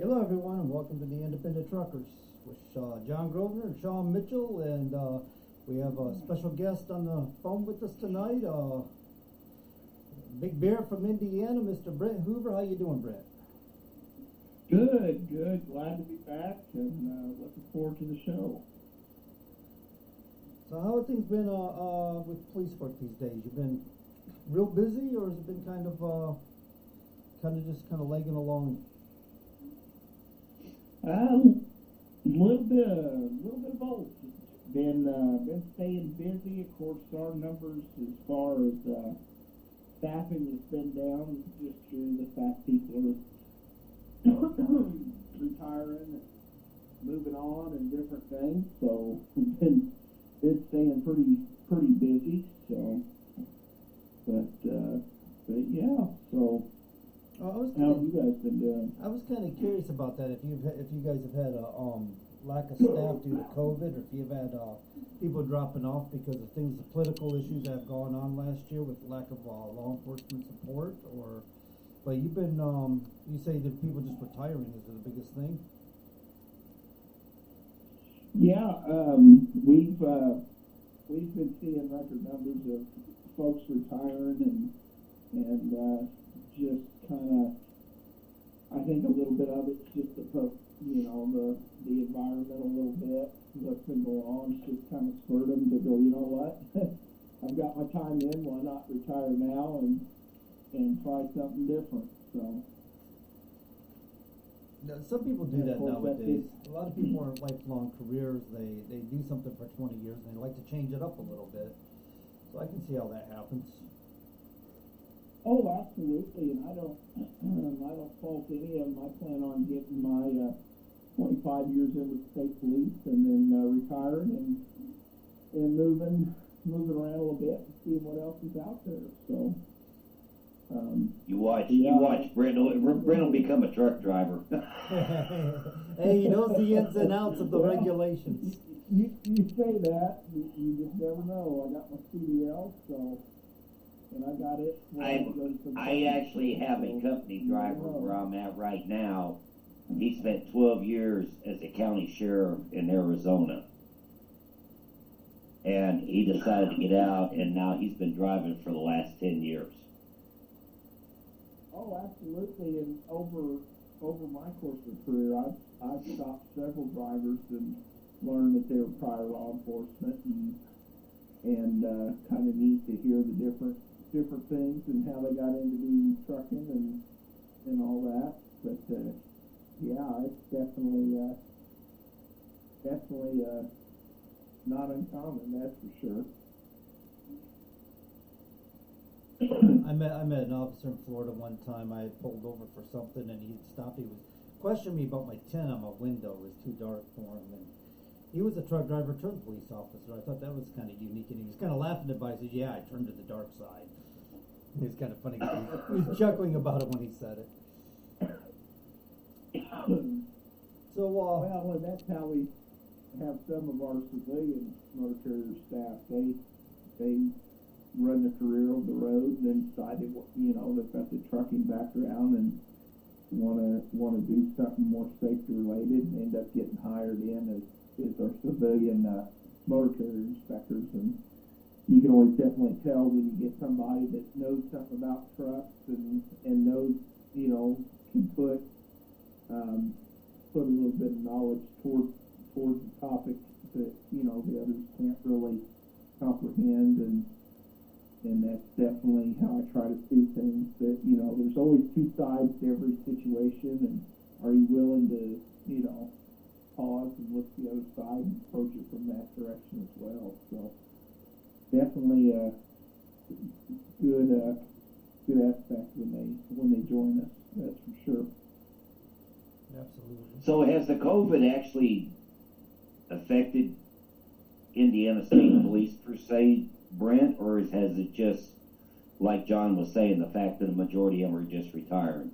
Hello, everyone, and welcome to the Independent Truckers with John Grosvenor and Sean Mitchell, and we have a special guest on the phone with us tonight. Big bear from Indiana, Mr. Brent Hoover. How you doing, Brent? Good. Glad to be back, and looking forward to the show. So, how have things been with police work these days? You been real busy, or has it been kind of just legging along? A little bit of both. Been staying busy. Of course, our numbers as far as staffing has been down just through the fact people are retiring and moving on and different things. So we've been staying pretty busy. So, but yeah. So. How have you guys been doing? I was kind of curious about that. If you guys have had a lack of staff due to COVID, or if you've had people dropping off because of things, the political issues that have gone on last year with lack of law enforcement support, but you've been you say that people just retiring is the biggest thing. Yeah, we've been seeing record numbers of folks retiring and just kind of, I think a little bit of it's just the environment a little bit, what's been going on, it's just kind of spurred them to go, you know what, I've got my time in, why not retire now and try something different, so. Now, some people do that nowadays. A lot of people are lifelong careers, they do something for 20 years and they like to change it up a little bit, so I can see how that happens. Oh, absolutely, and I don't fault any of them. I plan on getting my 25 years in with state police, and then retiring and moving around a little bit and seeing what else is out there. So, you watch Brent. Brent will become a truck driver. Hey, he knows the ins and outs of the regulations. You say that, you just never know. I got my CDL, so. And I got it. I actually have a company driver where I'm at right now. He spent 12 years as a county sheriff in Arizona. And he decided to get out, and now he's been driving for the last 10 years. Oh, absolutely. And over my course of career, I've stopped several drivers and learned that they were prior law enforcement, and kind of neat to hear the different things and how they got into the trucking and all that. But yeah, it's definitely not uncommon, that's for sure. I met an officer in Florida one time. I had pulled over for something and he had stopped. He was questioning me about my tint on my window. It was too dark for him, and he was a truck driver turned police officer. I thought that was kind of unique, and he was kind of laughing about it. He said, "Yeah, I turned to the dark side." It was kind of funny. He was chuckling about it when he said it. So, well, and that's how we have some of our civilian motor carrier staff. They run their career over the road, and then decided, they've got the trucking background and want to do something more safety related, and end up getting hired in as our civilian motor carrier inspectors. And you can always definitely tell when you get somebody that knows something about trucks and knows, can put a little bit of knowledge towards the topic that, the others can't really comprehend, and that's definitely how I try to see things, that, there's always two sides to every situation, and are you willing to, pause and look at the other side and approach it from that direction as well. So definitely a good aspect when they join us, that's for sure. Absolutely. So has the COVID actually affected Indiana State Police per se, Brent, or has it just, like John was saying, the fact that the majority of them are just retiring?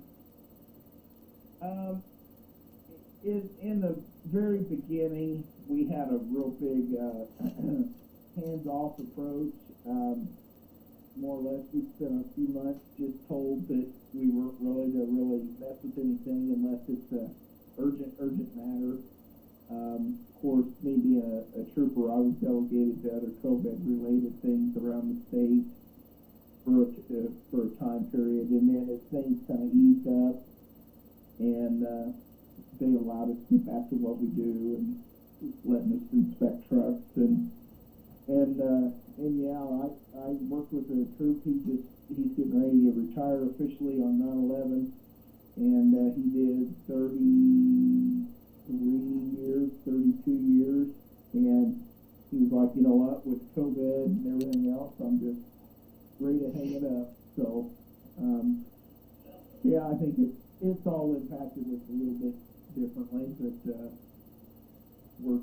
In the very beginning, we had a real big hands-off approach. More or less, we spent a few months just told that we weren't really to really mess with anything unless it's a urgent matter. Of course, me being a trooper, I was delegated to other COVID-related things around the state for a time period, and then as things kind of eased up, and they allowed us to get back to what we do and letting us inspect trucks and yeah, I worked with a troop. He's getting ready to retire officially on 9/11, and he did 32 years, and he was like, you know what, with COVID and everything else, I'm just ready to hang it up. So, yeah, I think it's all impacted us a little bit differently, but we're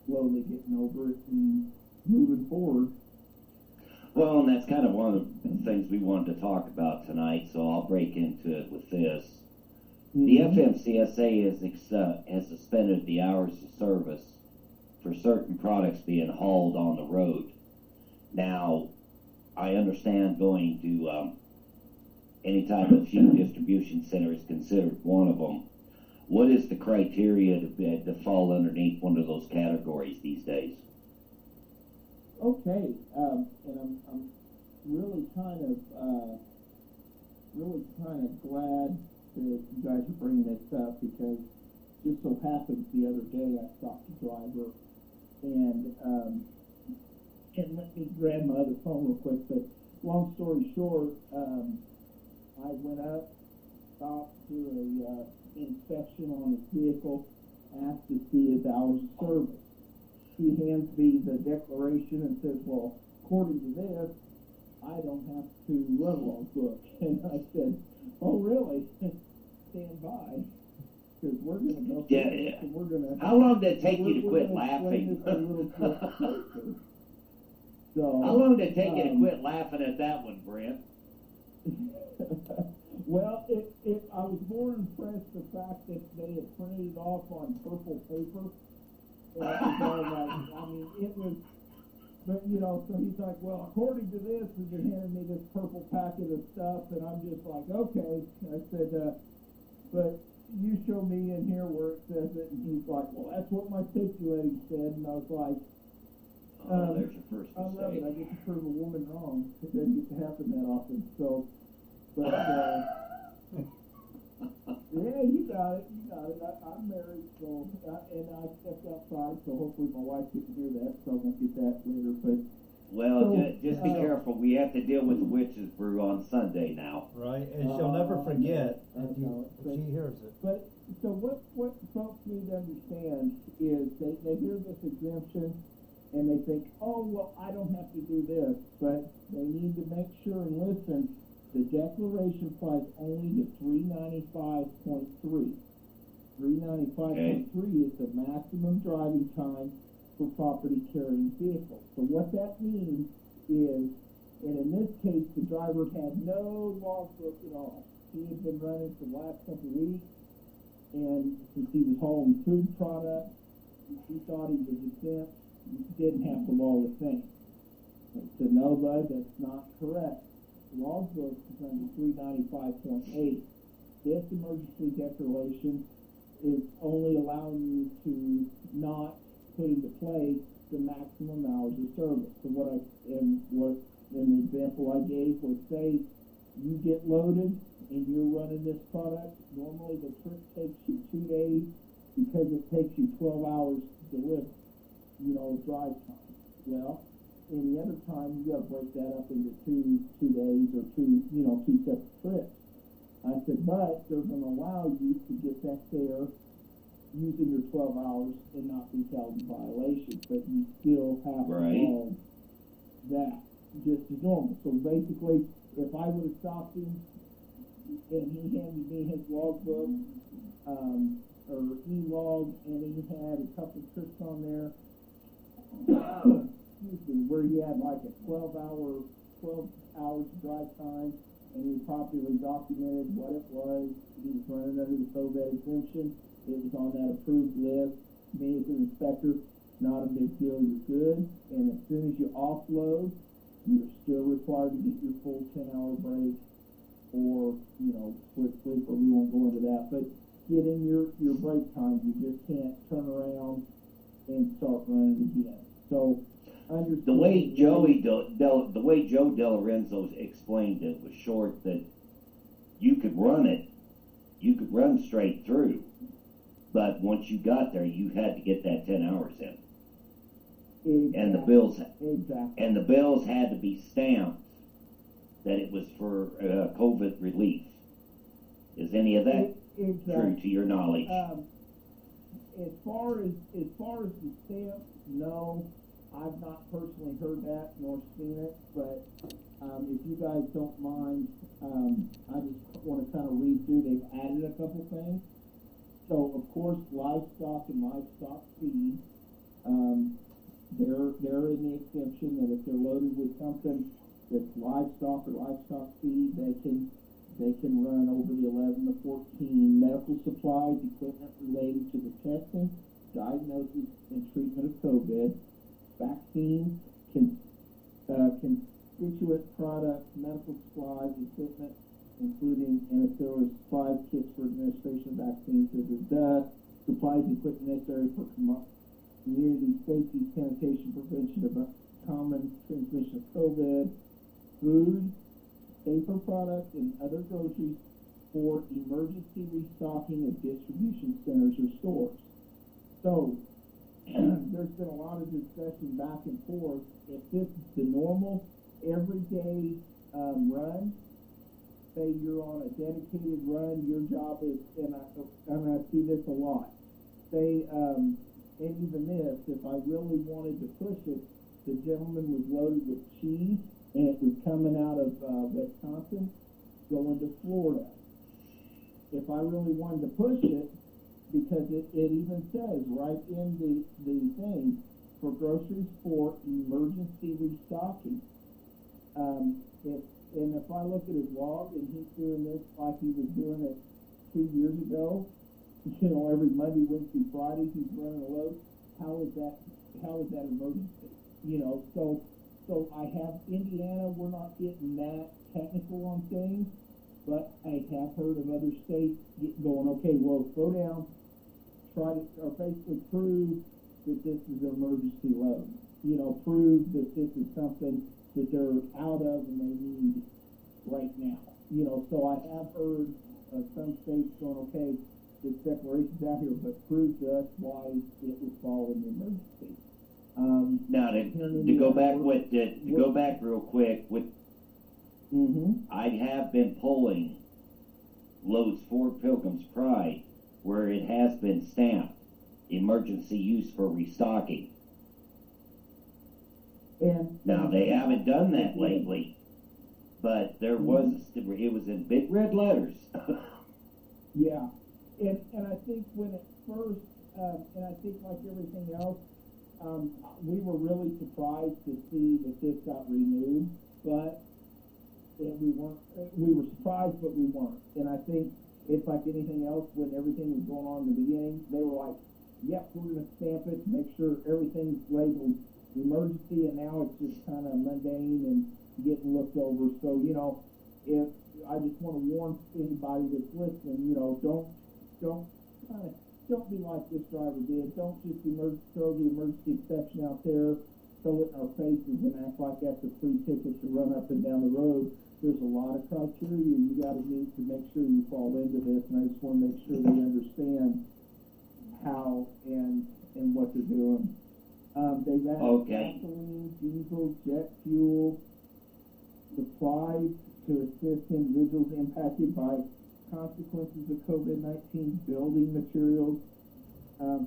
slowly getting over it and moving forward. Well, and that's kind of one of the things we wanted to talk about tonight, so I'll break into it with this. The FMCSA has suspended the hours of service for certain products being hauled on the road. Now, I understand going to any type of fuel distribution center is considered one of them. What is the criteria to fall underneath one of those categories these days? Okay, and I'm really kind of glad that you guys are bringing this up, because just so happens the other day I stopped a driver, and let me grab my other phone real quick. But long story short, I went up, stopped, do a inspection on his vehicle, asked to see his hours of service. He hands me the declaration and says, well, according to this, I don't have to run a logbook. And I said, oh, really? Stand by, because we're going to go through this, and we're going to... How long did it take you to quit laughing? So, how long did it take you to quit laughing at that one, Brent? Well, I was more impressed the fact that they had printed it off on purple paper. And I mean, it was, but you know, so he's like, well, according to this, and they handed me this purple packet of stuff, and I'm just like, okay. I said, but you show me in here where it says it, and he's like, well, that's what my safety lady said, and I was like, there's your first mistake. I love it. I get to prove a woman wrong. It doesn't get to happen that often. So, but yeah, you got it. I'm married, so and I stepped outside, so hopefully my wife didn't hear that, so I won't get that later. But well, just be careful. We have to deal with the witch's brew on Sunday now. Right, and she'll never forget if she hears it. But so what folks need to understand is they hear this exemption and they think, oh well, I don't have to do this, but they need to make sure and listen. The declaration applies only to 395.3. 395.3 is the maximum driving time for property carrying vehicles. So what that means is, and in this case, the driver had no logbook at all. He had been running for the last couple of weeks, and since he was hauling food products, he thought he was exempt, didn't have to log a thing. I said, no, bud, that's not correct. Logbook is under 395.8. This emergency declaration is only allowing you to not put into place the maximum hours of service. So what in the example I gave was, say you get loaded and you're running this product. Normally the trip takes you 2 days because it takes you 12 hours to deliver. Drive time. Well, any other time you got to break that up into two days or two separate trips. I said, but they're going to allow you to get back there using your 12 hours and not be held in violation, but you still have to log that just as normal. So basically, if I would have stopped him and he handed me his logbook or e-log, and he had a couple trips on there, where he had like a 12 hours drive time, and he properly documented what it was. He was running under the COVID exemption. It was on that approved list. Me as an inspector, not a big deal. You're good. And as soon as you offload, you're still required to get your full 10-hour break or, split sleep, or we won't go into that. But get in your break time. You just can't turn around and start running again. So understand The way the way Joe DeLorenzo explained it was short, that you could run straight through, but once you got there, you had to get that 10 hours in. Exactly. And the bills had to be stamped that it was for COVID relief. Is any of that true to your knowledge? As far as the stamps, no, I've not personally heard that nor seen it. But if you guys don't mind, I just want to kind of read through. They've added a couple things. So of course, livestock and livestock feed. They're in the exemption that if they're loaded with something that's livestock or livestock feed, they can run over the 11 to 14. Medical supplies, equipment related to the testing, diagnosis, and treatment of COVID, vaccines, constituent products, medical supplies, equipment, including ancillary supplies, kits for administration of vaccines, supplies, equipment necessary for community safety, sanitation, prevention of common transmission of COVID, food, paper products, and other groceries for emergency restocking at distribution centers or stores. So, there's been a lot of discussion back and forth. If this is the normal, everyday run, say you're on a dedicated run, your job is, and I see this a lot, say, and even this, if I really wanted to push it, the gentleman was loaded with cheese, and it was coming out of Wisconsin, going to Florida. If I really wanted to push it, because it even says right in the thing, for groceries for emergency restocking. If I look at his log and he's doing this like he was doing it 2 years ago, every Monday, Wednesday, Friday he's running a load. How is that emergency? So I have Indiana. We're not getting that technical on things, but I have heard of other states going, okay, well, slow down, try to, or basically prove that this is an emergency load. Prove that this is something that they're out of and they need right now. So I have heard of some states going, okay, this declaration's out here, but prove to us why it would fall in the emergency. Now to go back real quick with, I have been pulling loads for Pilgrim's Pride where it has been stamped emergency use for restocking. Now they haven't done that lately, but there was it was in big red letters. Yeah, and I think when it first, and I think like everything else, we were really surprised to see that this got renewed, but we were surprised, but we weren't. And I think it's like anything else, when everything was going on in the beginning, they were like, yep, we're going to stamp it, make sure everything's labeled emergency, and now it's just kind of mundane and getting looked over. So, if I just want to warn anybody that's listening, don't be like this driver did. Don't just throw the emergency exception out there, throw it in our faces, and act like that's a free ticket to run up and down the road. There's a lot of criteria you got to meet to make sure you fall into this, and I just want to make sure they understand how and what they're doing. They've added gasoline, diesel, jet fuel, supplies to assist individuals impacted by consequences of COVID-19, building materials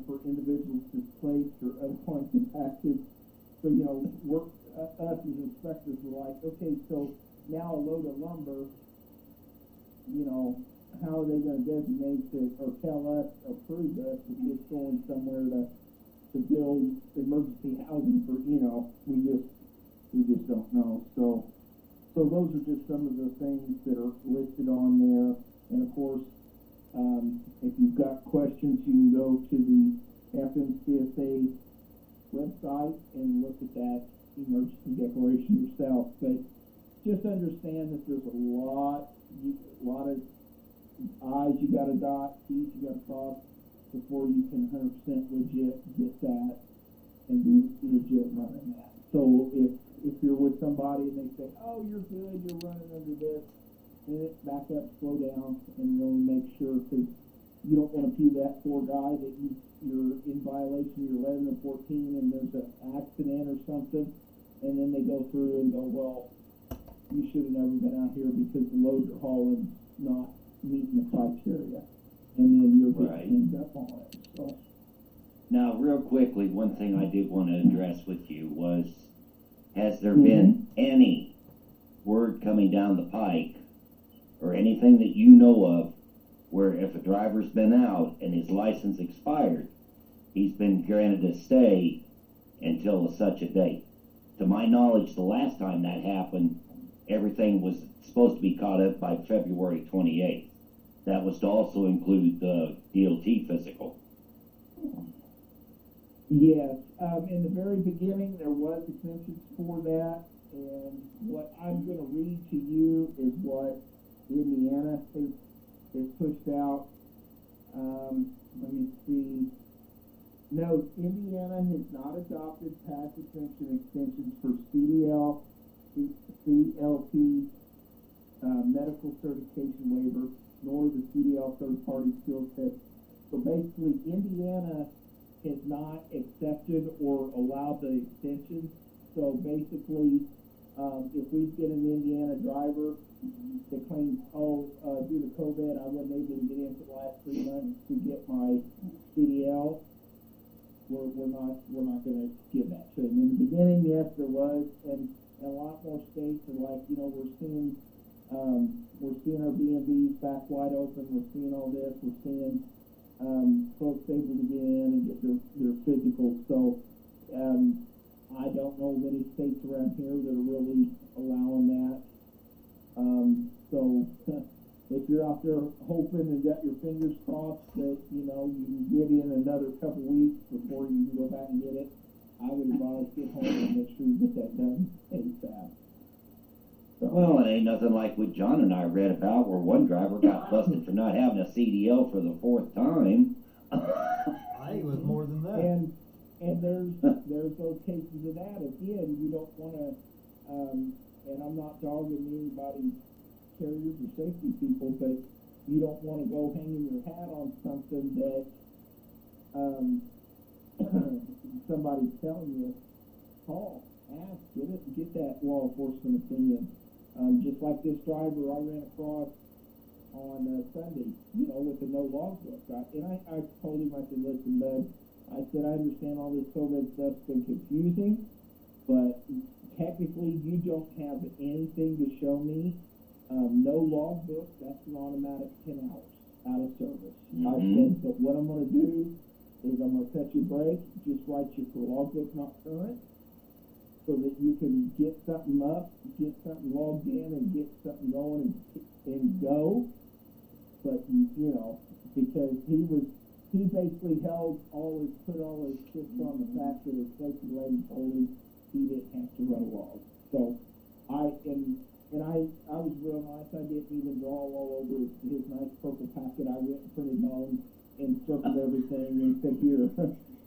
for individuals displaced or otherwise impacted. So, us as inspectors were like, okay, so now a load of lumber, how are they going to designate it or tell us or prove us that it's going somewhere to build emergency housing for, we just don't know. So those are just some of the things that are listed on there. And of course, if you've got questions, you can go to the FMCSA website and look at that emergency declaration yourself. But just understand that there's a lot of I's you gotta dot, T's you gotta cross before you can 100% legit get that and be legit running that. So if you're with somebody and they say, oh, you're good, you're running under this, then it back up, slow down, and really make sure, because you don't want to be that poor guy that you're in violation, you're 11 or 14, and there's an accident or something, and then they go through and go, well, you should have never been out here because the load you're hauling not meeting the criteria, and then you're getting end up on it. So. Now, real quickly, one thing I did want to address with you was, has there been any word coming down the pike or anything that you know of where if a driver's been out and his license expired, he's been granted a stay until such a date? To my knowledge, the last time that happened, everything was supposed to be caught up by February 28th. That was to also include the DOT physical. Yes, in the very beginning there was exemptions for that, and what I'm going to read to you is what Indiana has pushed out. Let me see. No, Indiana has not adopted past exemption extensions for CDL, CLP, medical certification waiver, nor the CDL third-party skills test. So basically, Indiana has not accepted or allowed the extension. So basically, if we get an Indiana driver that claims, due to COVID, I wasn't able to get in for the last 3 months to get my CDL, we're not going to give that to him. In the beginning, yes, there was, and a lot more states are like, we're seeing our B&Bs back wide open. We're seeing all this. We're seeing folks able to get in and get their physical. So I don't know of any states around here that are really allowing that. So if you're out there hoping and got your fingers crossed that you can get in another couple weeks before you can go back and get it, I would advise get home and make sure you get that done ASAP. So, well, it ain't nothing like what John and I read about where one driver got busted for not having a CDL for the 4th time. I think it was more than that. And there's those cases of that. Again, you don't want to, and I'm not dogging anybody, carriers or safety people, but you don't want to go hanging your hat on something that somebody's telling you. Call, ask, get that law enforcement opinion. Just like this driver I ran across on Sunday, with the no logbook. I told him, I said, listen, bud, I said, I understand all this COVID stuff's been confusing, but technically you don't have anything to show me. No logbook, that's an automatic 10 hours out of service. I said, but what I'm going to do is I'm going to cut your break, just write you for logbook not current, so that you can get something up, get something logged in, and get something going and go. But because he basically put all his chips on the fact that his safety lady told him he didn't have to run a log. So I was real nice. I didn't even draw all over his nice purple packet. I went and printed on and circled everything and said,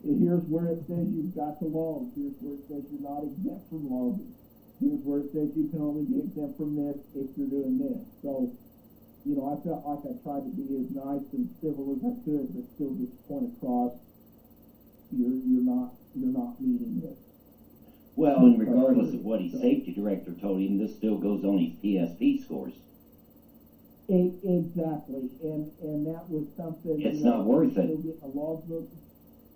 here's where it says you've got to log. Here's where it says you're not exempt from logging. Here's where it says you can only be exempt from this if you're doing this. So, I felt like I tried to be as nice and civil as I could, but still get the point across. You're not meeting this. Well, and regardless of what his safety director told him, this still goes on his PSP scores. Exactly, and that was something. It's not worth it. Still getting a logbook.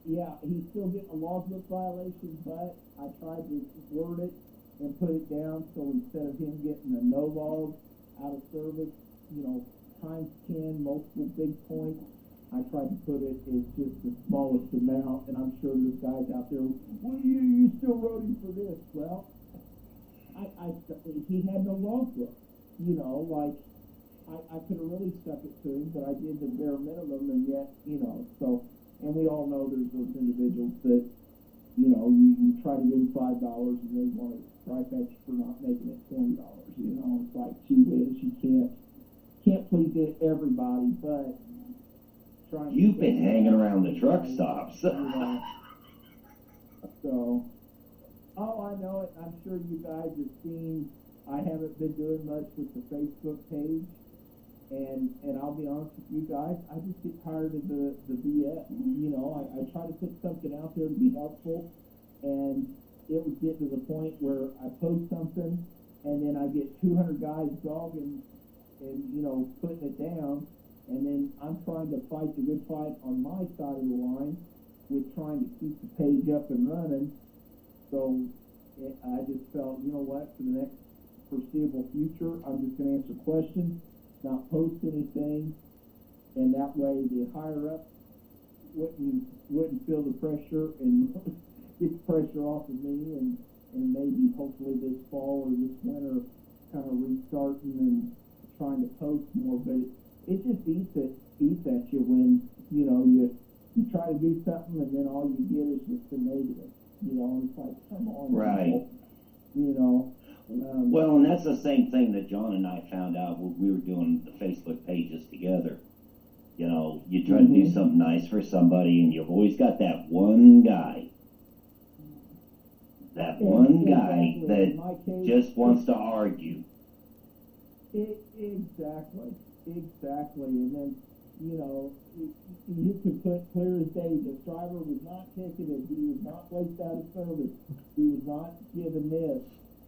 Yeah, he's still getting a logbook violation, but I tried to word it and put it down so instead of him getting a no log out of service, times 10, multiple big points, I tried to put it as just the smallest amount, and I'm sure there's guys out there, well, you still wrote him for this. Well, he had no logbook, I could have really stuck it to him, but I did the bare minimum, and yet, so, and we all know there's those individuals that, you try to give them $5 and they want to strike at you for not making it $20, it's like, gee whiz, can't please everybody, but trying. You've been hanging around the truck stops. So, oh, I know it. I'm sure you guys have seen. I haven't been doing much with the Facebook page, and I'll be honest with you guys. I just get tired of the BS. I try to put something out there to be helpful, and it would get to the point where I post something, and then I get 200 guys dogging and putting it down, and then I'm trying to fight the good fight on my side of the line with trying to keep the page up and running. So I just felt, you know what, for the next foreseeable future, I'm just going to answer questions, not post anything, and that way the higher up wouldn't feel the pressure and get the pressure off of me, and maybe hopefully this fall or this winter kind of restarting and trying to post more. But it just eats at you when you try to do something and then all you get is just the negative. And it's like, come on, right? People, well, and that's the same thing that John and I found out when we were doing the Facebook pages together. You try to do something nice for somebody, and you've always got that one guy. That one guy that just wants to argue. Exactly. And then, you could put clear as day, the driver was not ticketed, he was not placed out of service, he was not given this.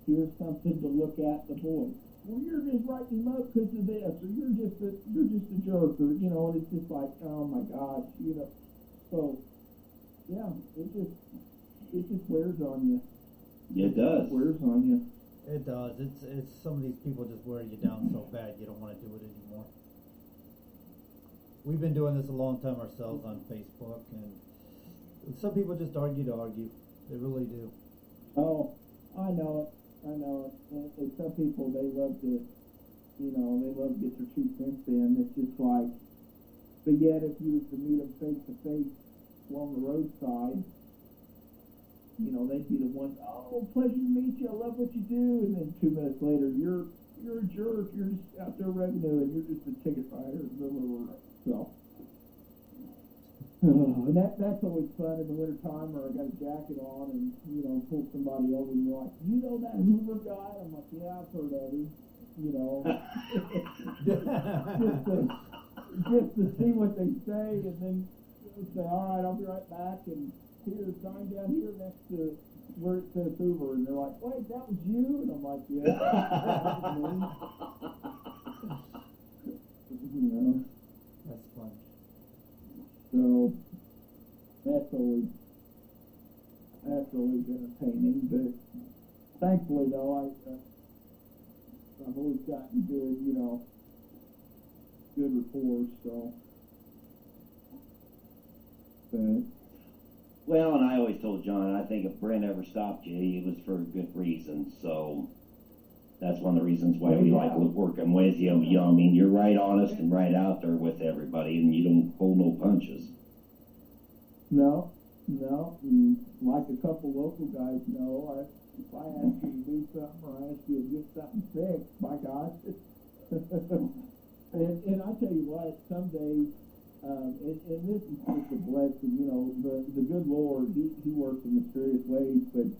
Here's something to look at, the boy. Well, you're just writing him up because of this, or you're just a jerk, or and it's just like, oh my gosh, So, yeah, it just wears on you. It does. It wears on you. It does. It's some of these people just wear you down so bad you don't want to do it anymore. We've been doing this a long time ourselves on Facebook, and some people just argue to argue. They really do. Oh, I know it. And some people, they love to get their 2 cents in. It's just like, but yet if you was to meet them face to face along the roadside, they'd be the ones, oh, pleasure to meet you, I love what you do, and then 2 minutes later, you're a jerk, you're just out there revenue, and you're just a ticket writer, so. And that's always fun in the wintertime, or I got a jacket on and, pull somebody over and you're like, that Hoover guy? I'm like, yeah, I've heard of him, just to see what they say, and then say, all right, I'll be right back, and here's a sign down here next to where it says Hoover, and they're like, wait, that was you? And I'm like, yeah, that was me. That's fun. So that's always entertaining, but thankfully though I've always gotten good rapport, so. But Well, and I always told John, I think if Brent ever stopped you, it was for a good reason. So that's one of the reasons why we like working with you. I mean, you're right honest and right out there with everybody, and you don't pull no punches. No. And like a couple local guys know, if I ask you to do something or I ask you to get something fixed, my gosh. and I tell you what, some days, and this is just a blessing, the good Lord, he works in mysterious ways, but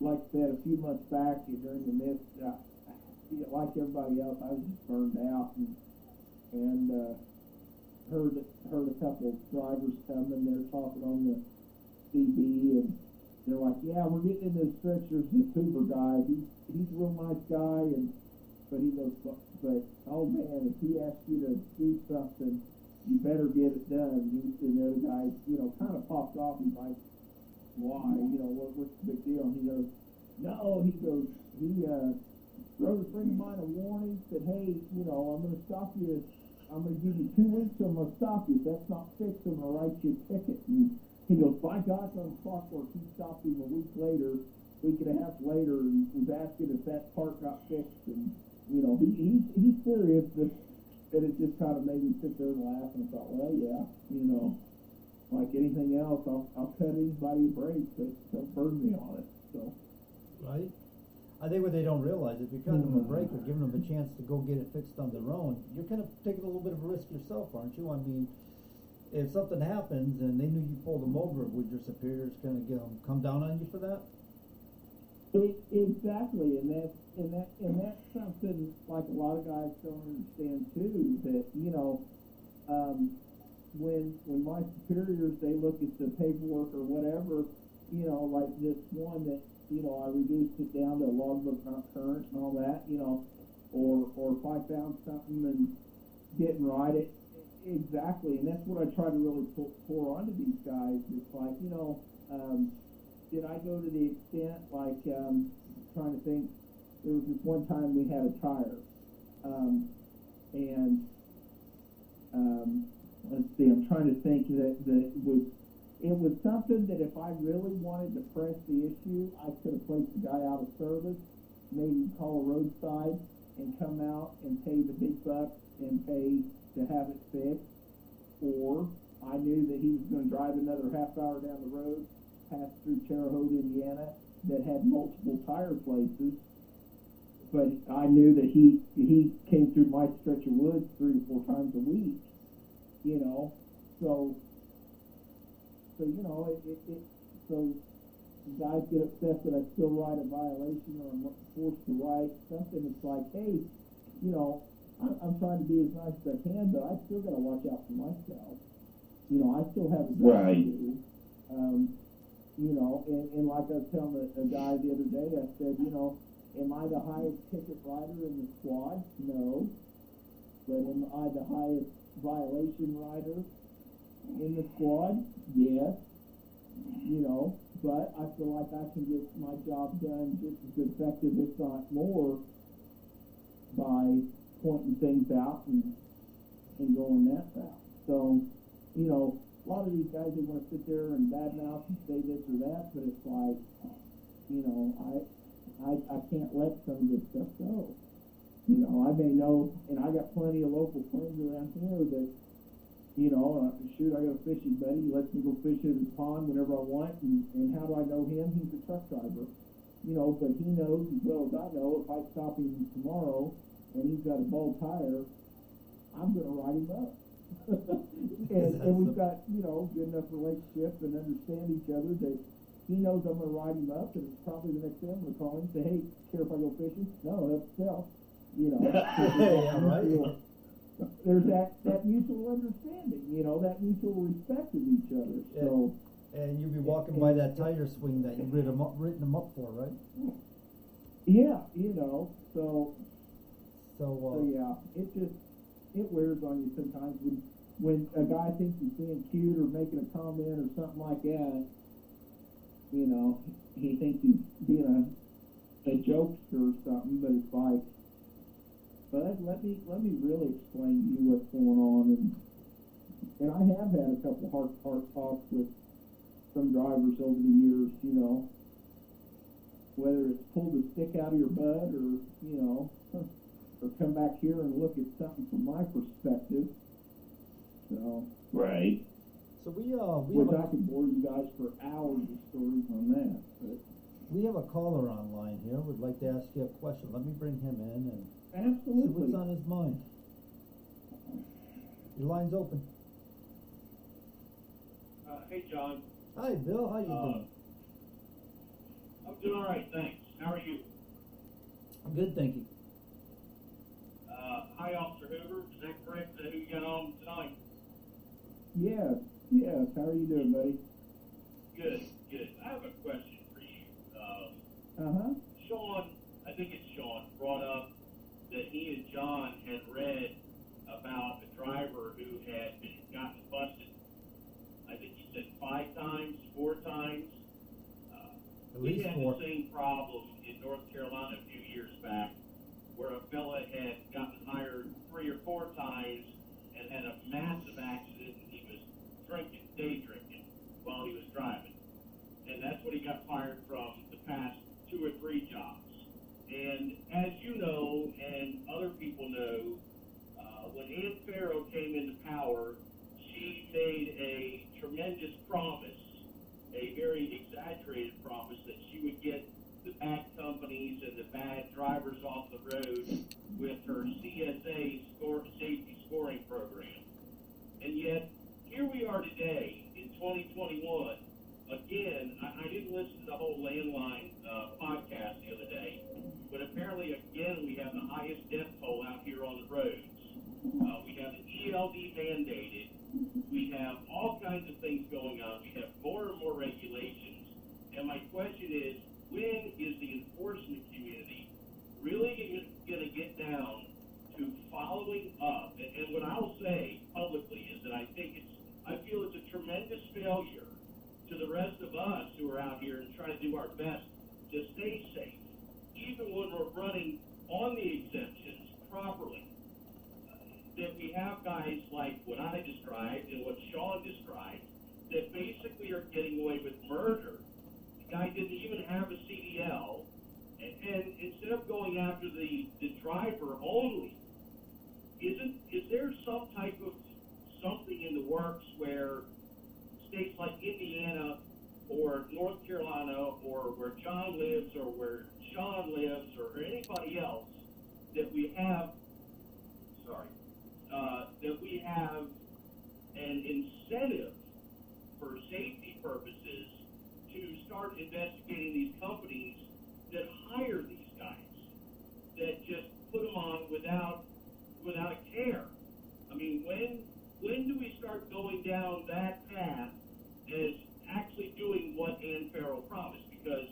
like I said, a few months back during the midst, like everybody else, I was just burned out and heard a couple of drivers coming. They're talking on the CB, and they're like, yeah, we're getting into the stretchers, this Hoover guy, he's a real nice guy, but he goes, but oh man, if he asks you to do something, you better get it done. And the other guy, kind of popped off. He's like, why? What's the big deal? And he goes, no, he wrote a friend of mine a warning, said, hey, I'm going to stop you. I'm going to give you 2 weeks, so I'm going to stop you. If that's not fixed, I'm going to write you a ticket. And he goes, by gosh, on clockwork. He stopped him a week and a half later, and was asking if that part got fixed. And, he's serious, but it just kind of made me sit there and laugh, and I thought, well, yeah, like anything else, I'll cut anybody a break, but don't burn me on it. So, right? I think what they don't realize, if you're cutting them a break or giving them a chance to go get it fixed on their own, you're kind of taking a little bit of a risk yourself, aren't you? I mean, if something happens and they knew you pulled them over, would your superiors kind of come down on you for that? Exactly, and that's something like a lot of guys don't understand too. That when my superiors, they look at the paperwork or whatever, like this one that I reduced it down to a logbook not current and all that, or if I found something and didn't write it exactly, and that's what I try to really pour onto these guys. It's like, did I go to the extent, like, trying to think, there was this one time we had a tire, and let's see, I'm trying to think that it was something that if I really wanted to press the issue, I could have placed the guy out of service, maybe call a roadside and come out and pay the big bucks and pay to have it fixed, or I knew that he was going to drive another half hour down the road, pass through Terre Haute, Indiana, that had multiple tire places, but I knew that he came through my stretch of woods 3 to 4 times a week, so guys get upset that I still write a violation or I'm forced to write something. It's like, hey, I'm trying to be as nice as I can, but I still got to watch out for myself. I still have a job to do. And like I was telling a guy the other day, I said, am I the highest ticket writer in the squad? No. But am I the highest violation writer in the squad? Yes. But I feel like I can get my job done just as effective, if not more, by pointing things out and going that route. So, a lot of these guys, they want to sit there and badmouth and say this or that, but it's like, I can't let some of this stuff go. I may know, and I got plenty of local friends around here that, shoot, I got a fishing buddy. He lets me go fish in his pond whenever I want, and how do I know him? He's a truck driver. But he knows as well as I know, if I stop him tomorrow and he's got a bald tire, I'm going to ride him up. and we've got, good enough relationship and understand each other that he knows I'm going to ride him up, and it's probably the next day I'm going to call him and say, hey, care if I go fishing? No, that's self. Yeah, right. There's that mutual understanding, that mutual respect of each other. So, and you'd be walking by that tire swing that you've written them up for, right? Yeah, So yeah, it wears on you sometimes when a guy thinks he's being cute or making a comment or something like that. He thinks he's being a jokester or something, but it's like, Bud, let me really explain to you what's going on, and I have had a couple heart talks with some drivers over the years, whether it's pull the stick out of your butt or come back here and look at something from my perspective. So right. So I could bore you guys for hours of stories on that. But we have a caller online here. Would like to ask you a question. Let me bring him in and absolutely. see what's on his mind. Your line's open. Hey, John. Hi, Bill. How you doing? I'm doing all right, thanks. How are you? I'm good, thank you. Hi, Officer Hoover. Is that correct? Who you got on tonight? Yes. How are you doing, buddy? Good. I have a question for you. Sean, I think it's Sean, brought up that he and John had read about a driver who had gotten busted. I think he said 5 times, 4 times. At least we had 4. the same problem in North Carolina a few years back, where a fella had gotten hired 3 or 4 times and had a massive accident, and he was day drinking while he was driving. And that's what he got fired from the past 2 or 3 jobs. And as you know, and other people know, when Ann Farrow came into power, she made a tremendous promise, a very exaggerated promise, that she would get the bad companies and the bad drivers off the road with her CSA safety scoring program. And yet, here we are today in 2021. Again, I didn't listen to the whole landline podcast the other day, but apparently, again, we have the highest death toll out here on the roads. We have the ELD mandated. We have all kinds of things going on. We have more and more regulations. And my question is, when is the enforcement community really going to get down to following up? And what I'll say publicly is that I feel it's a tremendous failure to the rest of us who are out here and trying to do our best to stay safe, even when we're running on the exemptions properly. That we have guys like what I described and what Sean described that basically are getting away with murder. The guy didn't even have a CDL, and instead of going after the driver only, is there some type of something in the works where states like Indiana or North Carolina or where John lives or where Sean lives or anybody else that we have an incentive for safety purposes to start investigating these companies that hire these guys, that just put them on without a care? I mean, when do we start going down that path as actually doing what Ann Farrow promised? Because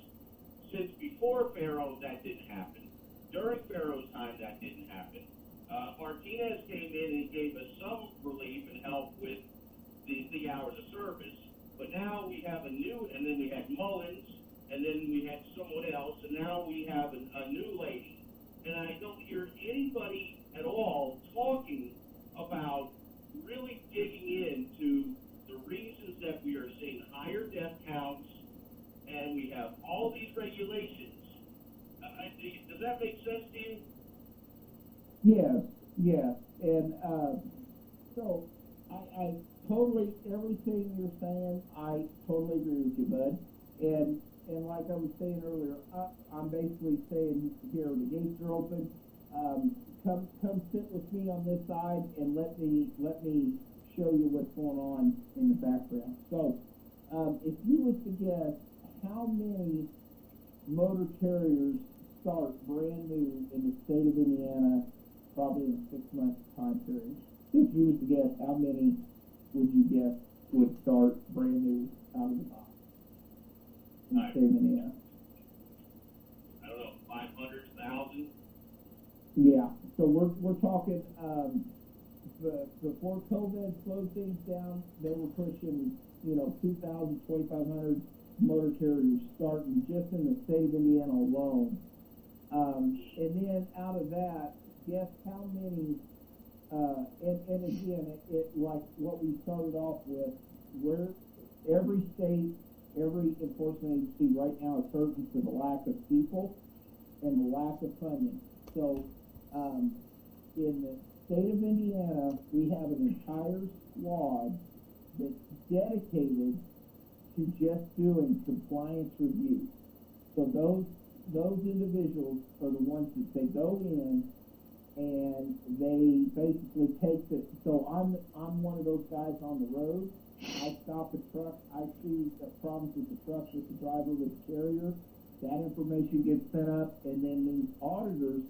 since before Farrow, that didn't happen. During Farrow's time, that didn't happen. Martinez came in and gave us some relief and help with the hours of service. But now we have and then we had Mullins, and then we had someone else, and now we have a new lady. And I don't hear anybody at all talking about really digging into the reasons that we are seeing higher death counts, and we have all these regulations. Does that make sense to you? Yes, and so I totally, everything you're saying, I totally agree with you, bud. And like I was saying earlier, I'm basically saying here, the gates are open. Come sit with me on this side and let me show you what's going on in the background. So, if you was to guess how many motor carriers start brand new in the state of Indiana, probably in a 6-month time period. If you was to guess, how many would you guess would start brand new out of the box in the state of Indiana? I don't know, 500,000? Yeah. So we're talking before COVID slowed things down, they were pushing 2,000, 2,500 motor carriers starting just in the state of Indiana alone. And then out of that, guess how many, and again, it like what we started off with, where every state, every enforcement agency right now is hurting for the lack of people and the lack of funding. So in the state of Indiana, we have an entire squad that's dedicated to just doing compliance reviews. So those individuals are the ones that they go in and they basically take the, so I'm one of those guys on the road. I stop a truck, I see the problems with the truck, with the driver, with the carrier. That information gets sent up, and then these auditors,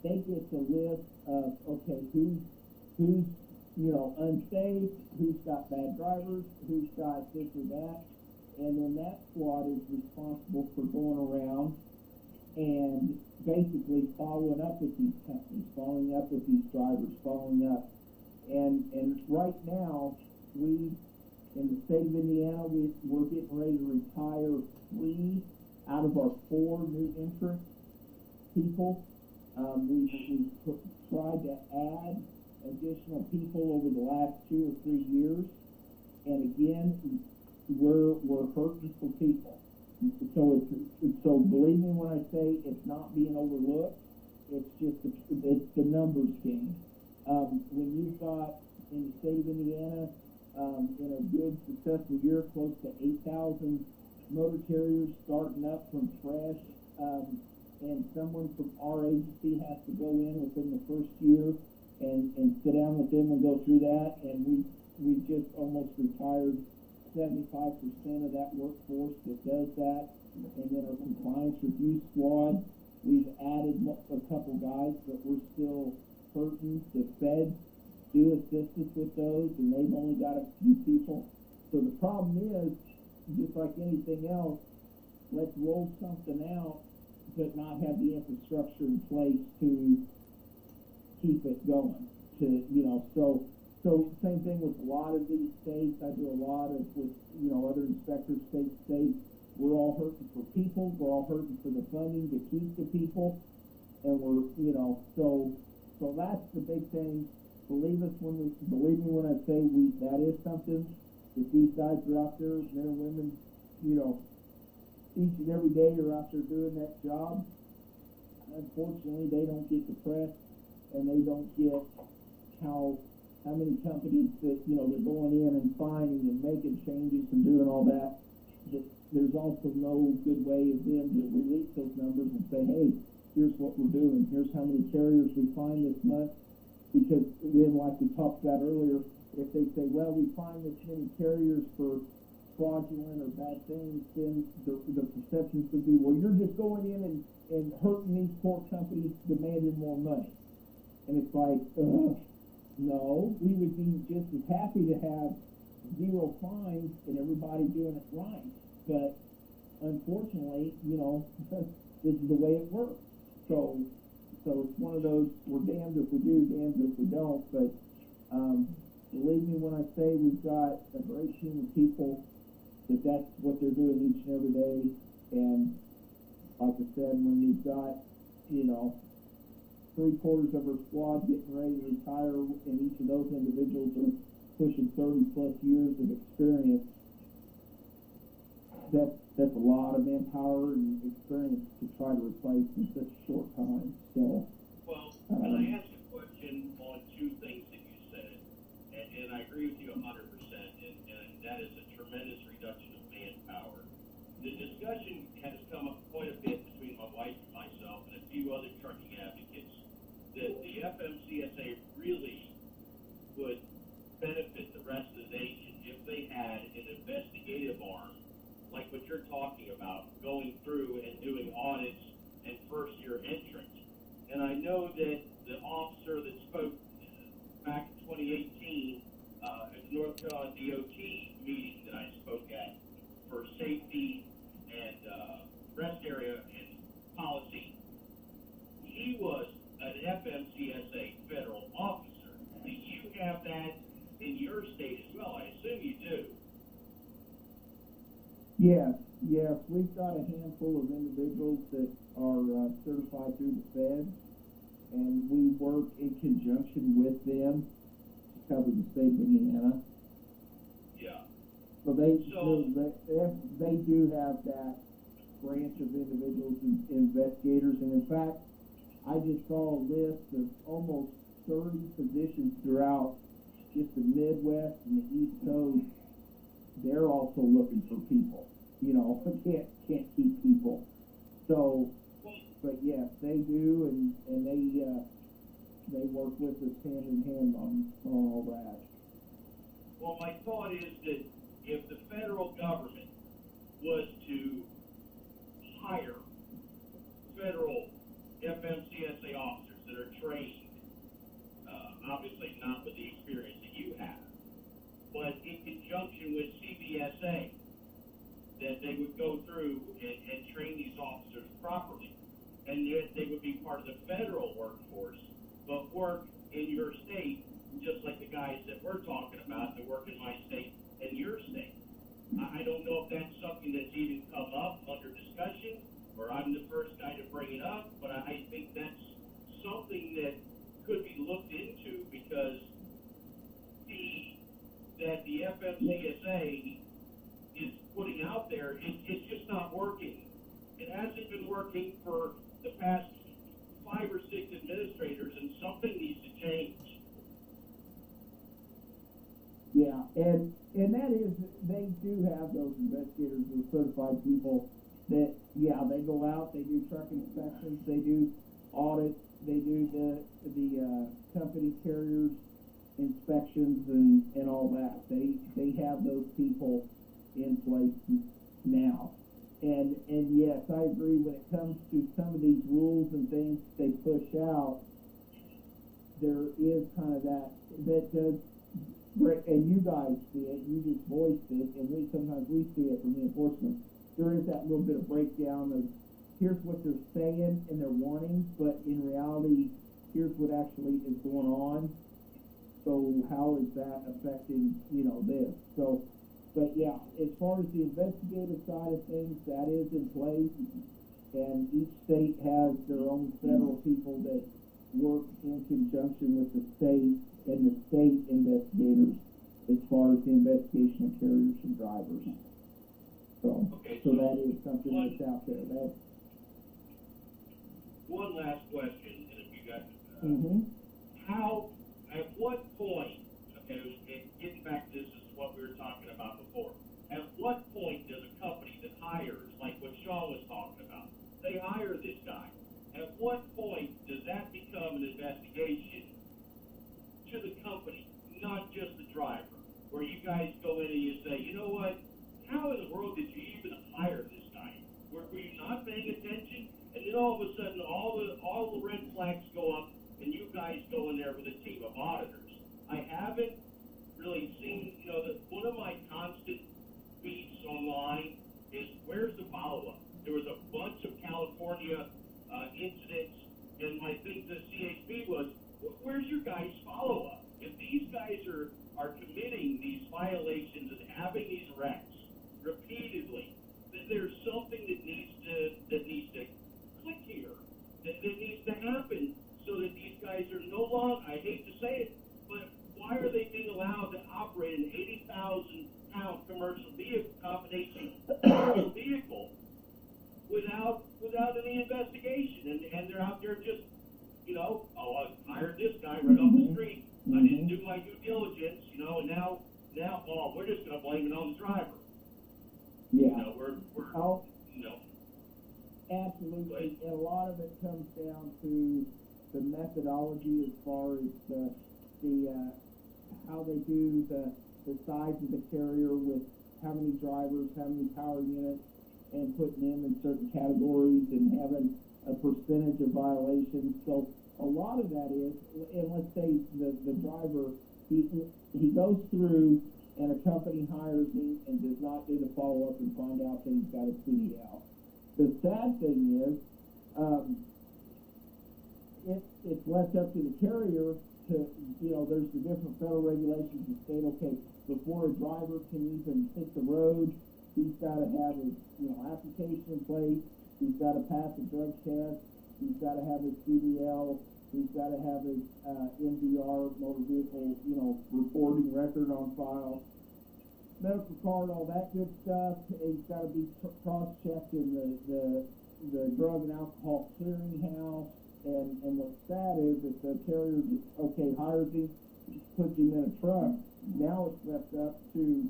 they get the list of, okay, who's unsafe, who's got bad drivers, who's got this or that, and then that squad is responsible for going around and basically following up with these companies, following up with these drivers, following up. And right now, in the state of Indiana, we're getting ready to retire 3 out of our 4 new entrant people. We've tried to add additional people over the last 2 or 3 years. And again, we're hurting for people. So believe me when I say it's not being overlooked. It's just it's the numbers game. When you've got in the state of Indiana, in a good successful year, close to 8,000 motor carriers starting up from fresh and someone from our agency has to go in within the first year and sit down with them and go through that, and we just almost retired 75% of that workforce that does that. And then our compliance review squad, we've added a couple guys, but we're still hurting. The feds do assist us with those, and they've only got a few people. So the problem is, just like anything else, let's roll something out, but not have the infrastructure in place to keep it going. So same thing with a lot of these states. I do a lot of with other inspectors, state. We're all hurting for people. We're all hurting for the funding to keep the people, and we're so that's the big thing. Believe me when I say that is something that these guys are out there, men and women, each and every day are out there doing that job. Unfortunately, they don't get the press, and they don't get how many companies that they're going in and finding and making changes and doing all that. There's also no good way of them to release those numbers and say, hey, here's what we're doing. Here's how many carriers we find this month. Because then, like we talked about earlier, if they say, well, we find this many carriers for fraudulent or bad things, then the perception would be, well, you're just going in and hurting these poor companies demanding more money. And it's like, no, we would be just as happy to have zero fines and everybody doing it right. But unfortunately, this is the way it works. So it's one of those, we're damned if we do, damned if we don't. But believe me when I say we've got a great team of people that's what they're doing each and every day. And like I said, when we've got, 3/4 of our squad getting ready to retire, and each of those individuals are pushing 30 plus years of experience, that's a lot of manpower and experience to try to replace in such a short time. So, well, can I ask a question on two things that you said? And I agree with you 100%, and that is a tremendous reduction of manpower. The discussion has come up quite a bit between my wife and myself and a few other trucking advocates that the FMCSA really would benefit the rest of the nation if they had an investigative arm like what you're talking about, going through and doing audits and first-year entrants. And I know that the officer that spoke back in 2018 at the North Carolina DOT meeting that I spoke at for safety and rest area and policy, he was an FMCSA federal officer. Do you have that in your state as well? I assume you do. Yes, we've got a handful of individuals that are certified through the feds, and we work in conjunction with them to cover the state of Indiana. Yeah. So they do have that branch of individuals and investigators, and in fact, I just saw a list of almost 30 positions throughout just the Midwest and the East Coast. They're also looking for people. Can't keep people. So, but yes, they do, and they work with us hand in hand on all that. Well, my thought is that if the federal government was to hire federal FMCSA officers that are trained, obviously not with the experience that you have, but in conjunction with CBSA, that they would go through and train these officers properly, and yet they would be part of the federal workforce, but work in your state, just like the guys that we're talking about that work in my state and your state. I don't know if that's something that's even come up under discussion, or I'm the first guy to bring it up, but I think that's something that could be looked into, because the FMCSA is putting out there, it's just not working. It hasn't been working for the past 5 or 6 administrators, and something needs to change. Yeah, and that is, they do have those investigators, those certified people that, yeah, they go out, they do truck inspections, they do audits, they do the company carriers inspections and all that. They have those people in place now. And yes, I agree when it comes to some of these rules and things they push out, there is kind of that does, and you guys see it, you just voiced it, and sometimes we see it from the enforcement. There is that little bit of breakdown of here's what they're saying and they're wanting, but in reality, here's what actually is going on. So how is that affecting, this? So, but yeah, as far as the investigative side of things, that is in place, and each state has their own federal people that work in conjunction with the state and the state investigators as far as the investigation of carriers and drivers. So that is something that's out there. One last question, and if you got at what point, getting back to this is what we were talking about before, at what point does a company that hires, like what Sean was talking about, they hire this guy, at what point does that become an investigation to the company, not just the driver, where you guys go in and you say, you know what, how in the world did you even hire this guy? Were you not paying attention? And then all of a sudden, all the red flags go up, and you guys go in there with a team of auditors. I haven't really seen, that one of my constant beats online is where's the follow-up? There was a bunch of California incidents, and my thing to CHP was, where's your guys' follow-up? If these guys are committing these violations and having these wrecks repeatedly, then there's something that needs to click here, that needs to happen, so that these guys are no longer, I hate to say it, but why are they being allowed to operate an 80,000-pound commercial vehicle, combination commercial vehicle, without any investigation? And they're out there just, I hired this guy right off the street. I didn't do my due diligence, and now, we're just going to blame it on the driver. Yeah. We're absolutely. And a lot of it comes down to the methodology as far as the how they do the size of the carrier with how many drivers, how many power units, and putting them in certain categories and having a percentage of violations. So a lot of that is, and let's say the driver, he goes through and a company hires him and does not do the follow-up and find out that he's got a CDL. The sad thing is, it's left up to the carrier to, there's the different federal regulations that state, okay, before a driver can even hit the road, he's got to have his, application in place, he's got to pass a drug test, he's got to have his CDL, he's got to have his MVR, motor vehicle, reporting record on file, medical card, all that good stuff. He's got to be cross-checked in the drug and alcohol clearinghouse. And what's sad is if the carrier just, hires him, puts him in a truck, now it's left up to,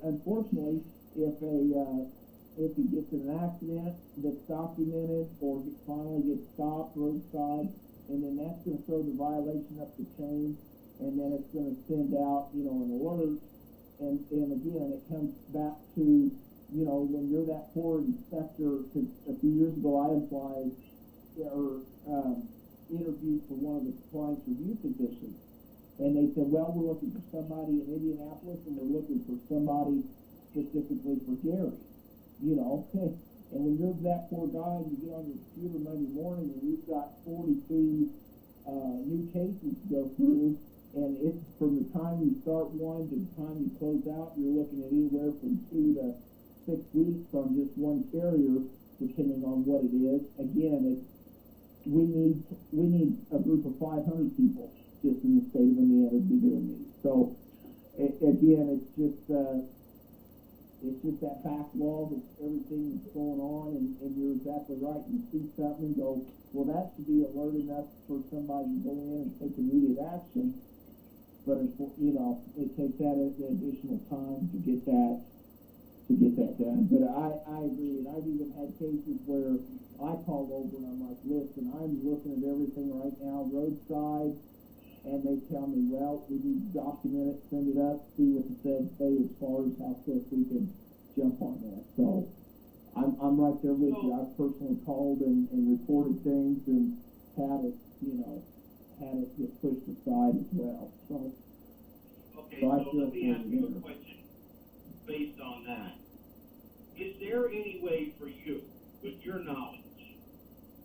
unfortunately, if he gets in an accident that's documented or finally gets stopped roadside, and then that's going to throw the violation up the chain, and then it's going to send out, an alert. And again, it comes back to, when you're that poor inspector, because a few years ago I applied or interviewed for one of the compliance review positions, and they said, well, we're looking for somebody in Indianapolis, and we're looking for somebody specifically for Gary, and when you're that poor guy and you get on your computer Monday morning and you've got 42 new cases to go through, and it's from the time you start one to the time you close out, you're looking at anywhere from 2 to 6 weeks on just one carrier, depending on what it is. Again, we need a group of 500 people just in the state of Indiana to be doing these. So again, it's just that backlog of everything that's going on, and you're exactly right. You see something and go, well, that should be alert enough for somebody to go in and take immediate action. But it takes that additional time to get that get that done. But I agree, and I've even had cases where I called over and I'm like, listen, I'm looking at everything right now, roadside, and they tell me, well, we need to document it, send it up, see what the feds say as far as how quick we can jump on that. So I'm right there with you. I've personally called and reported things and had it get pushed aside as well. So, Okay, so I so feel let me ask you a here. question based on that. Is there any way for you, with your knowledge,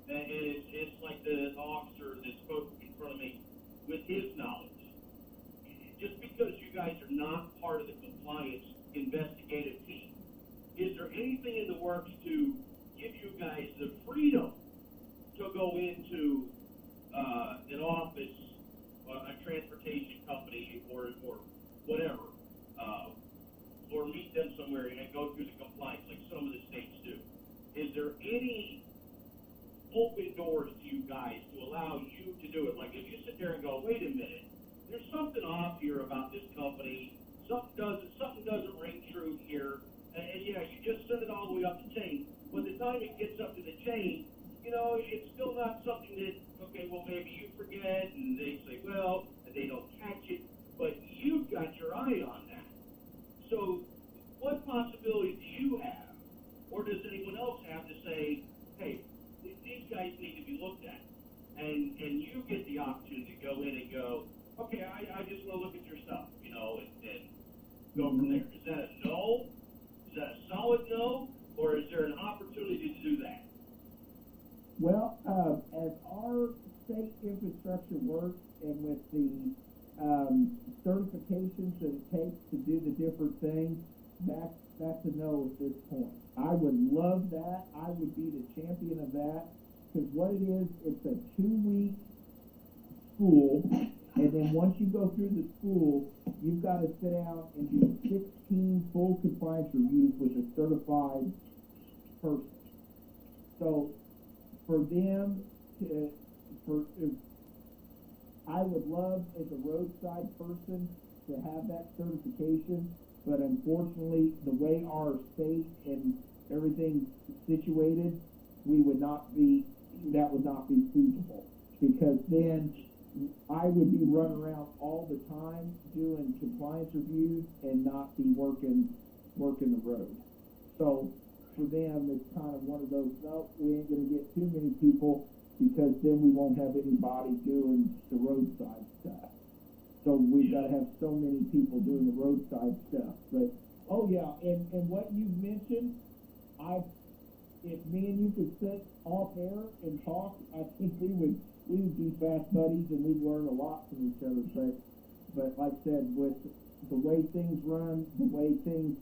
and it's like the officer that spoke in front of me, with his knowledge, just because you guys are not part of the compliance investigative team, is there anything in the works to give you guys the freedom to go into an office, a transportation company, or whatever, or meet them somewhere and go through the compliance like some of the states do? Is there any open doors to you guys to allow you to do it? Like if you sit there and go, wait a minute, there's something off here about this company, something doesn't ring true here, and yeah, you just send it all the way up the chain. By the time it gets up to the chain, it's still not something that, okay, well, maybe you forget, and they say, well, and they don't catch it, but you've got your eye on that. So what possibility do you have, or does anyone else have to say, hey, these guys need to be looked at, and you get the opportunity to go in and go, okay, I just want to look at your stuff, and go from there. Is that a no? Is that a solid no? Or is there an opportunity to do that? Well, as our state infrastructure works and with the certifications that it takes to do the different things, that's a no at this point. I would love that. I would be the champion of that, because what it is, it's a 2-week school, and then once you go through the school, you've got to sit down and do 16 full compliance reviews with a certified person. So for them I would love as a roadside person to have that certification, but unfortunately the way our state and everything's situated, that would not be feasible, because then I would be running around all the time doing compliance reviews and not be working the road. So for them, it's kind of one of those, no, we ain't going to get too many people, because then we won't have anybody doing the roadside stuff. So we've got to have so many people doing the roadside stuff. But, oh yeah, and what you mentioned, if me and you could sit off air and talk, I think we would be fast buddies and we'd learn a lot from each other. But like I said, with the way things run, the way things,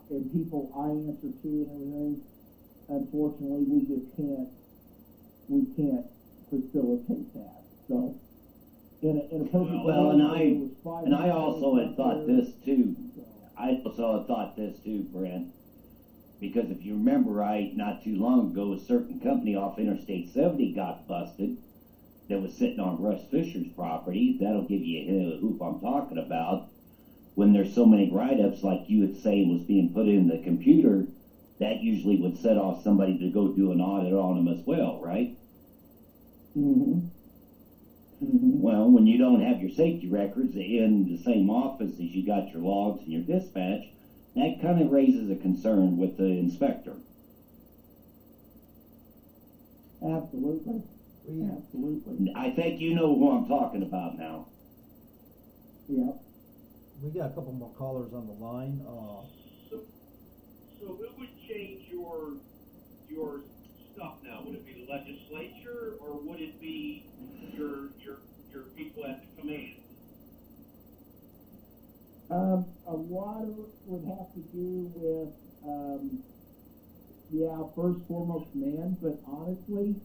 and people I answer to and everything, unfortunately, we can't facilitate that. So, in a perfect well, world, and I also had thought this too. I also had thought this too, Brent, because if you remember right, not too long ago, a certain company off Interstate 70 got busted that was sitting on Russ Fisher's property. That'll give you a hint of who I'm talking about. When there's so many write-ups, like you would say, was being put in the computer, that usually would set off somebody to go do an audit on them as well, right? Mm-hmm. Mm-hmm. Well, when you don't have your safety records in the same office as you got your logs and your dispatch, that kind of raises a concern with the inspector. Absolutely. Absolutely. I think you know who I'm talking about now. Yeah. We got a couple more callers on the line. So it would change your stuff now. Would it be the legislature, or would it be your people at the command? A lot of it would have to do with, first foremost command, but honestly,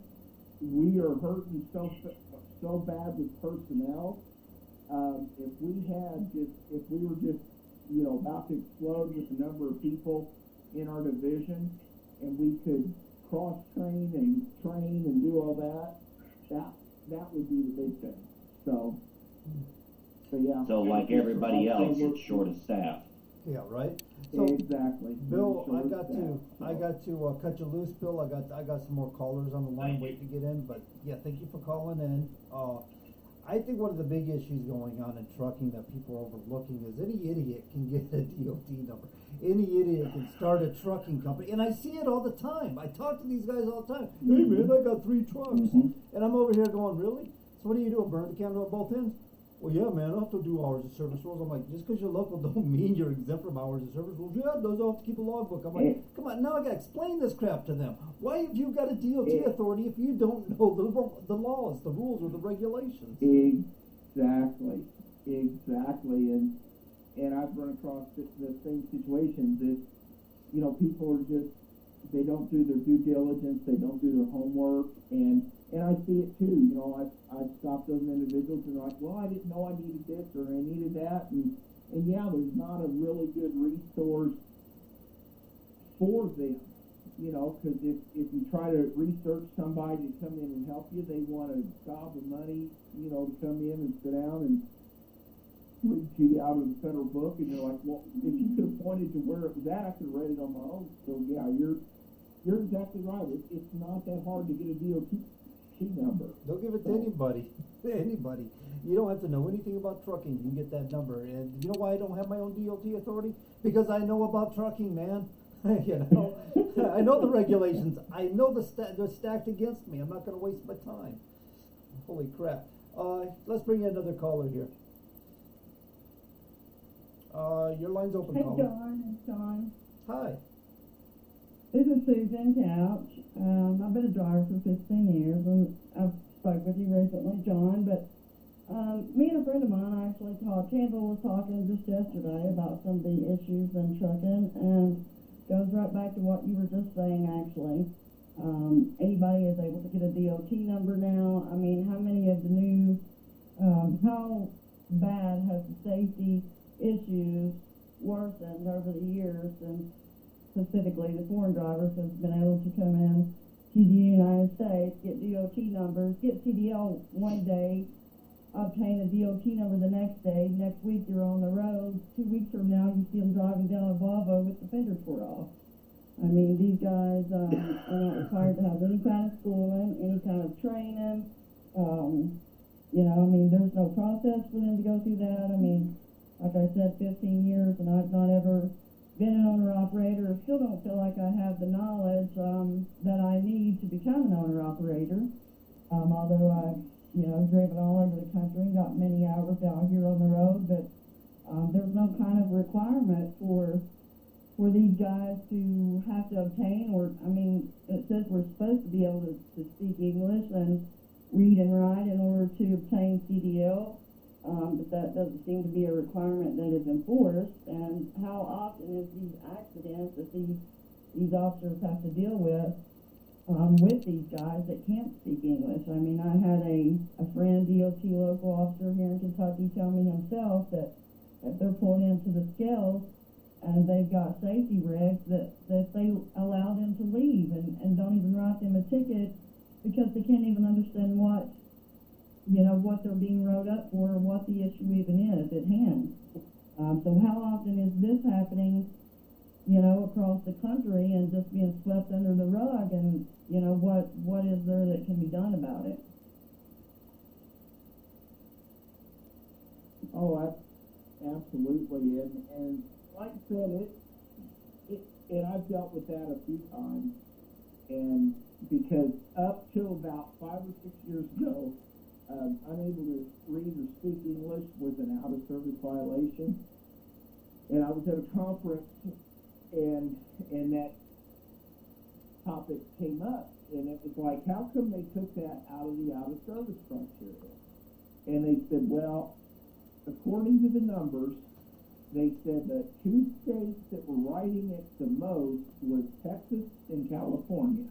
we are hurting so bad with personnel. If we were just about to explode with the number of people in our division, and we could cross-train and do all that would be the big thing. So yeah. So like everybody else, it's short of staff. Yeah, right. So, Exactly. Bill, Short I got staff, to so. cut you loose, Bill. I got some more callers on the line Thank you. waiting to get in, but yeah, thank you for calling in. I think one of the big issues going on in trucking that people are overlooking is any idiot can get a DOT number. Any idiot can start a trucking company, and I see it all the time. I talk to these guys all the time. Hey man, I got 3 trucks, and I'm over here going, really? So what do you do? Burn the candle at both ends? Well, yeah, man, I have to do hours of service rules. I'm like, just because you're local don't mean you're exempt from hours of service rules. Yeah, those have to keep a logbook. I'm like, come on, now I gotta explain this crap to them. Why have you got a DOT authority if you don't know the laws, the rules, or the regulations? Exactly, and I've run across the same situations that, people are just, they don't do their due diligence, they don't do their homework, and I see it too. I've stopped those individuals and they're like, well, I didn't know I needed this or I needed that, and yeah, there's not a really good resource for them, because if you try to research somebody to come in and help you, they want to gobble money, to come in and sit down and read to you out of the federal book, and you're like, well, if you could have pointed to where it was at, I could have read it on my own. So yeah, you're exactly right. It's not that hard to get a DOT number. Don't give it to anybody. Anybody. You don't have to know anything about trucking. You can get that number. And you know why I don't have my own DOT authority? Because I know about trucking, man. I know the regulations. I know they're stacked against me. I'm not going to waste my time. Holy crap. Let's bring in another caller here. Your line's open, Hey, caller. John. Hi. This is Susan Couch. I've been a driver for 15 years, and I've spoke with you recently, John, but me and a friend of mine actually talked. Campbell was talking just yesterday about some of the issues in trucking, and goes right back to what you were just saying, actually. Anybody is able to get a DOT number now. I mean, how many of the new, how bad has the safety issues worsened over the years, and specifically the foreign drivers have been able to come in to the United States, get DOT numbers, get CDL one day, obtain a DOT number the next day. Next week you're on the road. 2 weeks from now you see them driving down a Volvo with the fenders tore off. I mean, these guys are not required to have any kind of schooling, any kind of training. I mean, there's no process for them to go through that. I mean, like I said, 15 years, and I've not ever been an owner-operator. Still don't feel like I have the knowledge that I need to become an owner-operator. Although I've, driven all over the country, got many hours out here on the road, but there's no kind of requirement for these guys to have to obtain, it says we're supposed to be able to speak English and read and write in order to obtain CDL. But that doesn't seem to be a requirement that is enforced. And how often is these accidents that these officers have to deal with these guys that can't speak English? I mean, I had a friend, DOT local officer here in Kentucky, tell me himself that they're pulling into the scales and they've got safety regs that they allow them to leave and don't even write them a ticket because they can't even understand what they're being wrote up for or what the issue even is at hand. So how often is this happening, across the country and just being swept under the rug, and, what is there that can be done about it? Oh, absolutely, and like I said, and I've dealt with that a few times, and because up till about 5 or 6 years ago, unable to read or speak English was an out-of-service violation. And I was at a conference, and that topic came up, and it was like, how come they took that out of the out-of-service criteria? And they said, well, according to the numbers, they said the 2 states that were writing it the most was Texas and California.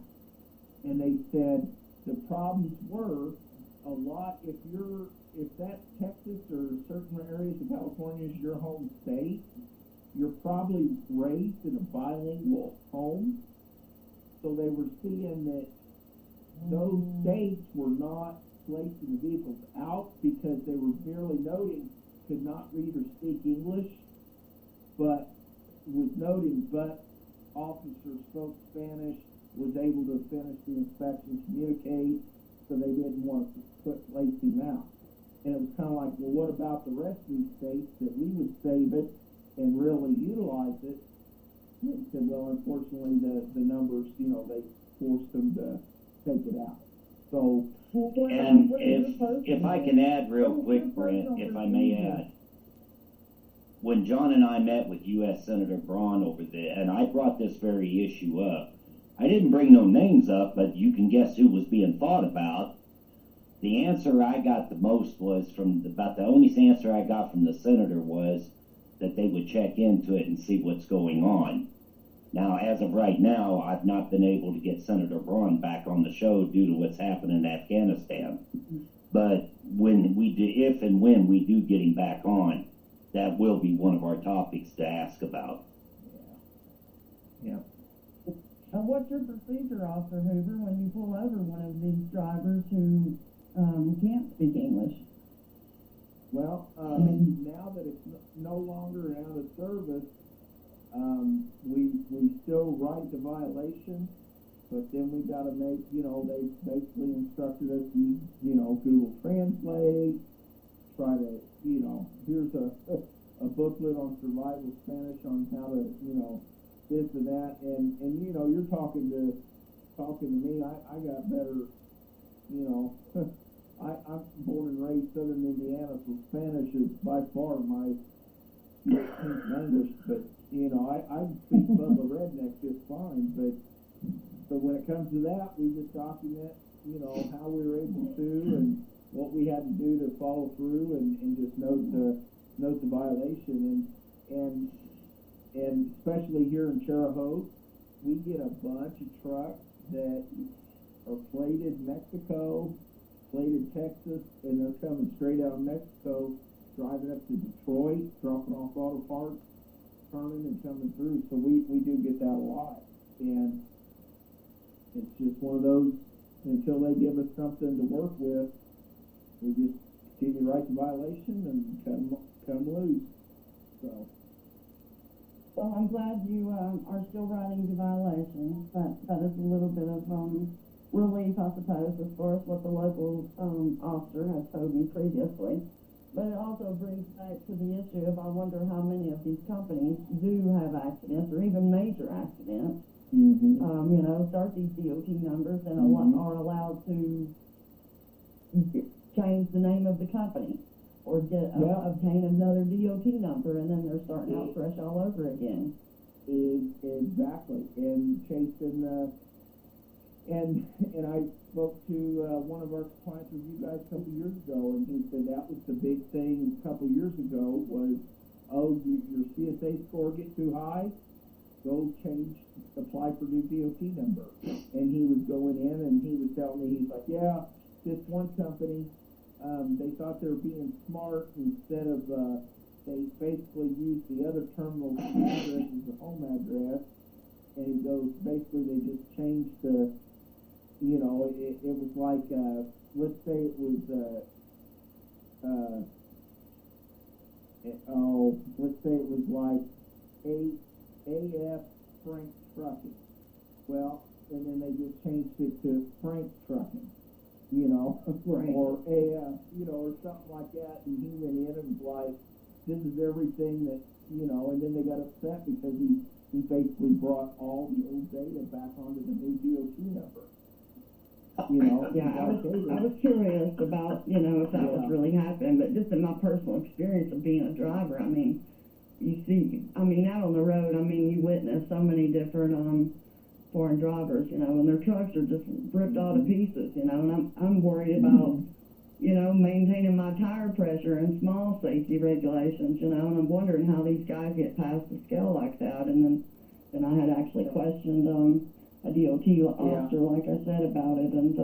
And they said the problems were a lot if that Texas or certain areas of California is your home state, you're probably raised in a bilingual home. So they were seeing that those states were not placing the vehicles out because they were merely noting could not read or speak English. But was noting, but officer spoke Spanish, was able to finish the inspection, communicate, so they didn't want to place him out. And it was kind of like, well, what about the rest of these states that we would save it and really utilize it? And they said, well, unfortunately, the numbers, they forced them to take it out. So, and if I can add real quick, Brent, if I may add, when John and I met with U.S. Senator Braun over there, and I brought this very issue up, I didn't bring no names up, but you can guess who was being thought about. The answer I got the most was about the only answer I got from the senator was that they would check into it and see what's going on. Now, as of right now, I've not been able to get Senator Braun back on the show due to what's happened in Afghanistan. But when we do, if and when we do get him back on, that will be one of our topics to ask about. yeah. What's your procedure, Officer Hoover, when you pull over one of these drivers who can't speak English? Well, now that it's no longer out of service, we still write the violation, but then we got to make, they basically instructed us to use, Google Translate, try to, here's a booklet on survival Spanish on how to, this and that, and you're talking to me. I got better, I'm born and raised Southern Indiana, so Spanish is by far my language, but I speak Bubba Redneck just fine, but so when it comes to that, we just document, how we were able to and what we had to do to follow through and just note the violation and especially here in Terre Haute, we get a bunch of trucks that are plated Mexico, plated Texas, and they're coming straight out of Mexico, driving up to Detroit, dropping off auto parts, turning and coming through. So we do get that a lot. And it's just one of those, until they give us something to work with, we just continue to write the violation and cut them loose. So. Well, I'm glad you are still writing the violations. That is a little bit of relief, I suppose, as far as what the local officer has told me previously. But it also brings back to the issue of I wonder how many of these companies do have accidents or even major accidents. Mm-hmm. Start these DOT numbers and are allowed to change the name of the company or obtain another DOT number, and then they're starting out fresh all over again. Exactly, and chasing and I spoke to one of our clients with you guys a couple years ago, and he said that was the big thing a couple years ago was, your CSA score get too high, go apply for new DOT number. And he was going in and he was telling me, he's like, yeah, this one company, they thought they were being smart. Instead of, they basically used the other terminal's address as the home address. And he goes, basically they just changed the, it was like, let's say it was, let's say it was like AF Frank Trucking. Well, and then they just changed it to Frank Trucking. Right. Or AF, or something like that, and he went in and was like, this is everything that, and then they got upset because he basically brought all the old data back onto the new DOT number. Yeah, I was curious about, if that was really happening, but just in my personal experience of being a driver, you see, out on the road, you witness so many different, foreign drivers, and their trucks are just ripped all to pieces, and I'm worried about, maintaining my tire pressure and small safety regulations, and I'm wondering how these guys get past the scale like that. And then I had actually questioned a DOT officer, like I said, about it, and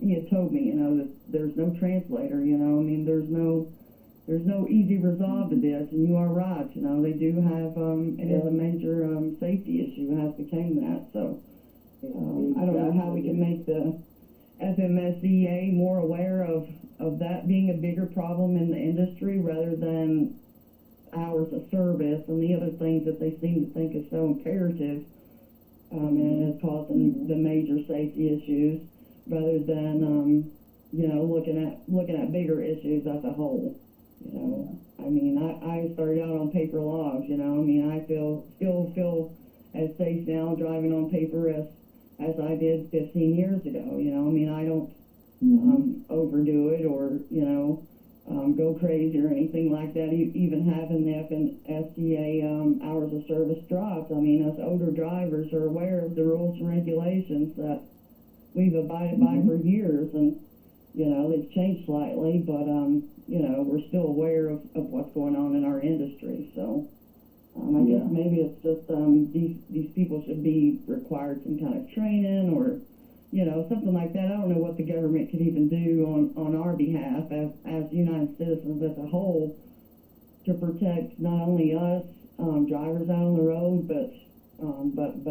he had told me, that there's no translator, there's no easy resolve to this, and you are right, they do have, it is a major safety issue, it has become that, so I don't know how we can make the FMSEA more aware of that being a bigger problem in the industry rather than hours of service and the other things that they seem to think is so imperative, and it's causing the major safety issues, rather than looking at bigger issues as a whole. I mean, I started out on paper logs. I mean, I still feel as safe now driving on paper as I did 15 years ago. I mean, I don't overdo it or go crazy or anything like that. Even having the FSDA hours of service dropped, I mean, us older drivers are aware of the rules and regulations that we've abided by for years, and they've changed slightly, but we're still aware of what's going on in our industry. So I guess maybe it's just these people should be required some kind of training or something like that. I don't know what the government could even do on our behalf as United citizens as a whole to protect not only us drivers out on the road, but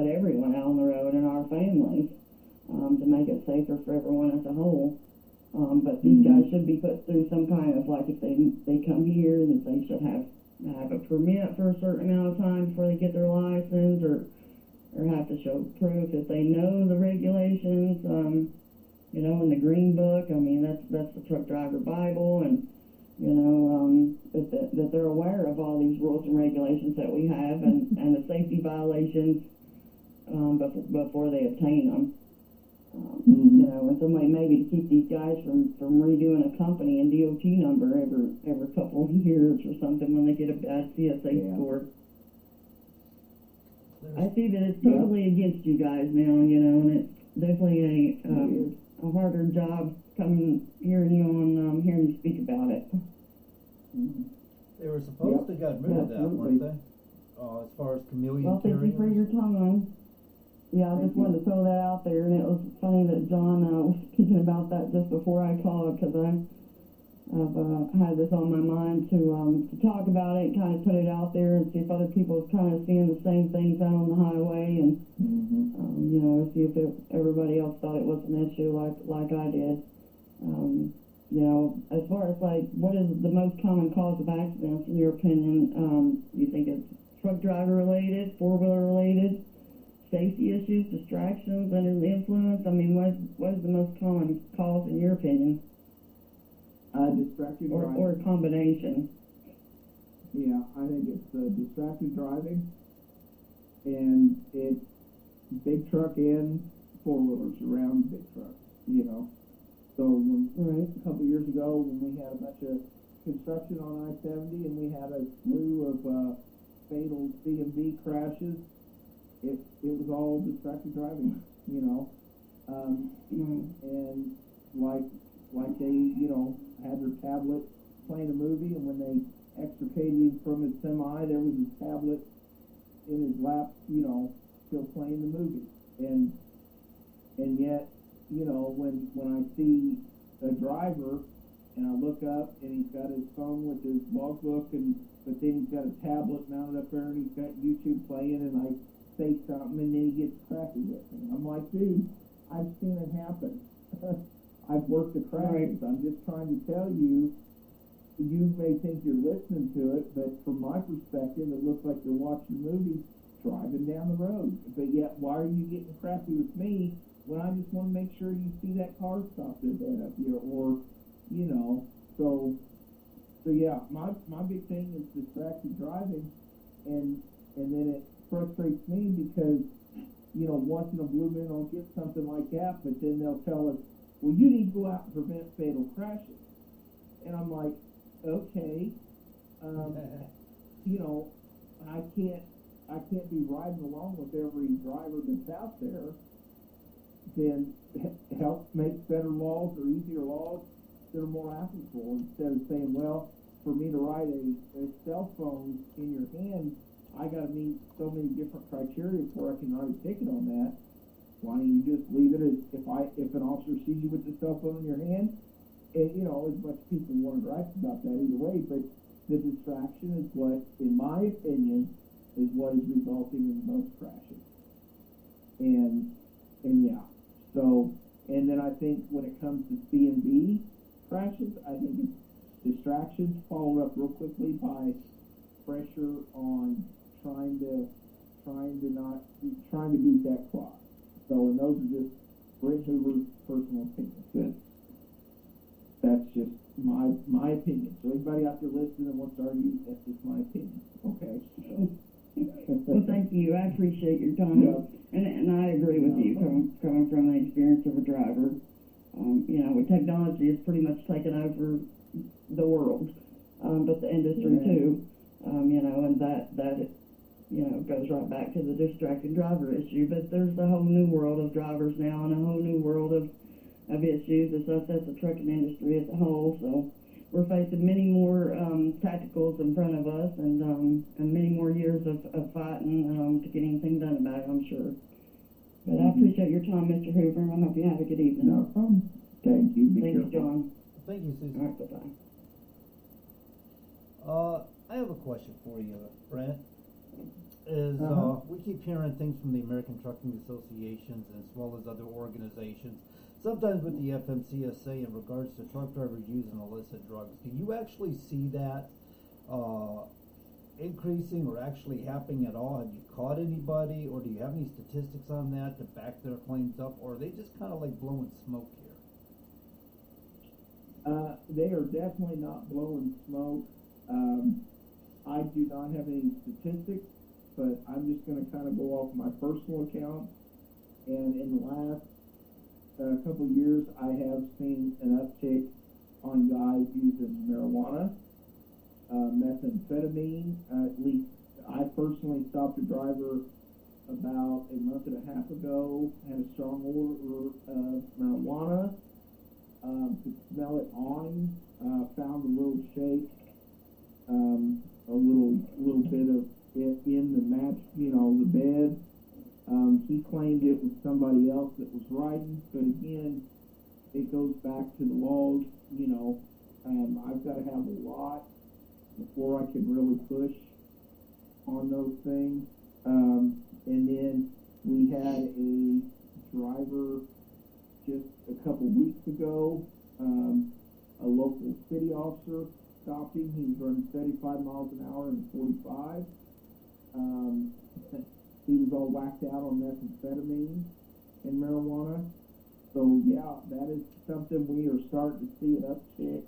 everyone out on the road and our families, to make it safer for everyone as a whole. But these guys should be put through some kind of, like, if they come here, that they should have a permit for a certain amount of time before they get their license, or have to show proof that they know the regulations, in the Green Book. I mean, that's the Truck Driver Bible, and that they're aware of all these rules and regulations that we have, and the safety violations before they obtain them. And some way maybe to keep these guys from redoing a company and DOT number every couple of years or something when they get a bad CSA score. I see that it's totally against you guys now, and it's definitely a harder job hearing you speak about it. They were supposed to get rid of that, weren't they? As far as chameleon Well, thank you for your time. Yeah, I just wanted to throw that out there, and it was funny that John was speaking about that just before I called, because I've had this on my mind to talk about it and kind of put it out there and see if other people are kind of seeing the same things out on the highway, and see if everybody else thought it was an issue like I did. As far as like what is the most common cause of accidents in your opinion? You think it's truck driver related, 4-wheeler related? Safety issues, distractions, under the influence? I mean, what is the most common cause in your opinion? Distracted driving. Or a combination? Yeah, I think it's distracted driving, and it's big truck and 4-wheelers around big trucks, So a couple of years ago, when we had a bunch of construction on I-70 and we had a slew of fatal C&B crashes, it was all distracted driving, and like they, had their tablet playing a movie, and when they extricated him from his semi, there was his tablet in his lap, still playing the movie, and yet, when I see a driver and I look up and he's got his phone with his logbook, but then he's got a tablet mounted up there and he's got YouTube playing, and I say something and then he gets crappy with me. I'm like, dude, I've seen it happen. I've worked the crashes. I'm just trying to tell you, you may think you're listening to it, but from my perspective, it looks like you're watching a movie driving down the road. But yet, why are you getting crappy with me when I just want to make sure you see that car stop ahead of you, or, so yeah, my big thing is distracted driving, and then it frustrates me because, once in a blue moon I'll get something like that, but then they'll tell us, well, you need to go out and prevent fatal crashes. And I'm like, okay, I can't be riding along with every driver that's out there. Then help make better laws or easier laws that are more applicable, instead of saying, well, for me to ride a cell phone in your hand, I got to meet so many different criteria before I can write a ticket on that. Why don't you just leave it as if an officer sees you with the cell phone in your hand? And, as much people want to gripe about that either way, but the distraction is what, in my opinion, is what is resulting in most crashes. And yeah, so, and then I think when it comes to C&B crashes, I think it's distractions followed up real quickly by pressure on trying to beat that clock. So, and those are just Brent Hoover's personal opinions. That's just my opinion. So anybody out there listening that wants to argue, that's just my opinion. Okay. So. Well, thank you. I appreciate your time, and I agree with you coming from the experience of a driver. You know, technology has pretty much taken over the world, but the industry too. You know, and that you know goes right back to the distracted driver issue. But there's a whole new world of drivers now, and a whole new world of issues. It's us as the trucking industry as a whole. So we're facing many more tacticals in front of us, and many more years of fighting to get anything done about it, I'm sure. But I appreciate your time, Mr. Hoover, and I hope you have a good evening. No problem. Thank you. Be Thanks, careful. John. Thank you, Susan. All right, bye-bye. I have a question for you, Brent. We keep hearing things from the American Trucking Associations as well as other organizations, sometimes with the FMCSA in regards to truck drivers using illicit drugs. Do you actually see that increasing or actually happening at all? Have you caught anybody, or do you have any statistics on that to back their claims up, or are they just kind of like blowing smoke here? They are definitely not blowing smoke. I do not have any statistics, but I'm just going to kind of go off my personal account. And in the last couple of years, I have seen an uptick on guys using marijuana, methamphetamine. At least I personally stopped a driver about a month and a half ago, had a strong odor of marijuana. Could smell it on him. Found a little shake, a little bit of it in the match, the bed. He claimed it was somebody else that was riding, but again, it goes back to the laws. I've got to have a lot before I can really push on those things. And then we had a driver just a couple weeks ago. A local city officer stopped him. He was running 35 miles an hour in 45. He was all whacked out on methamphetamine and marijuana. So yeah, that is something we are starting to see an uptick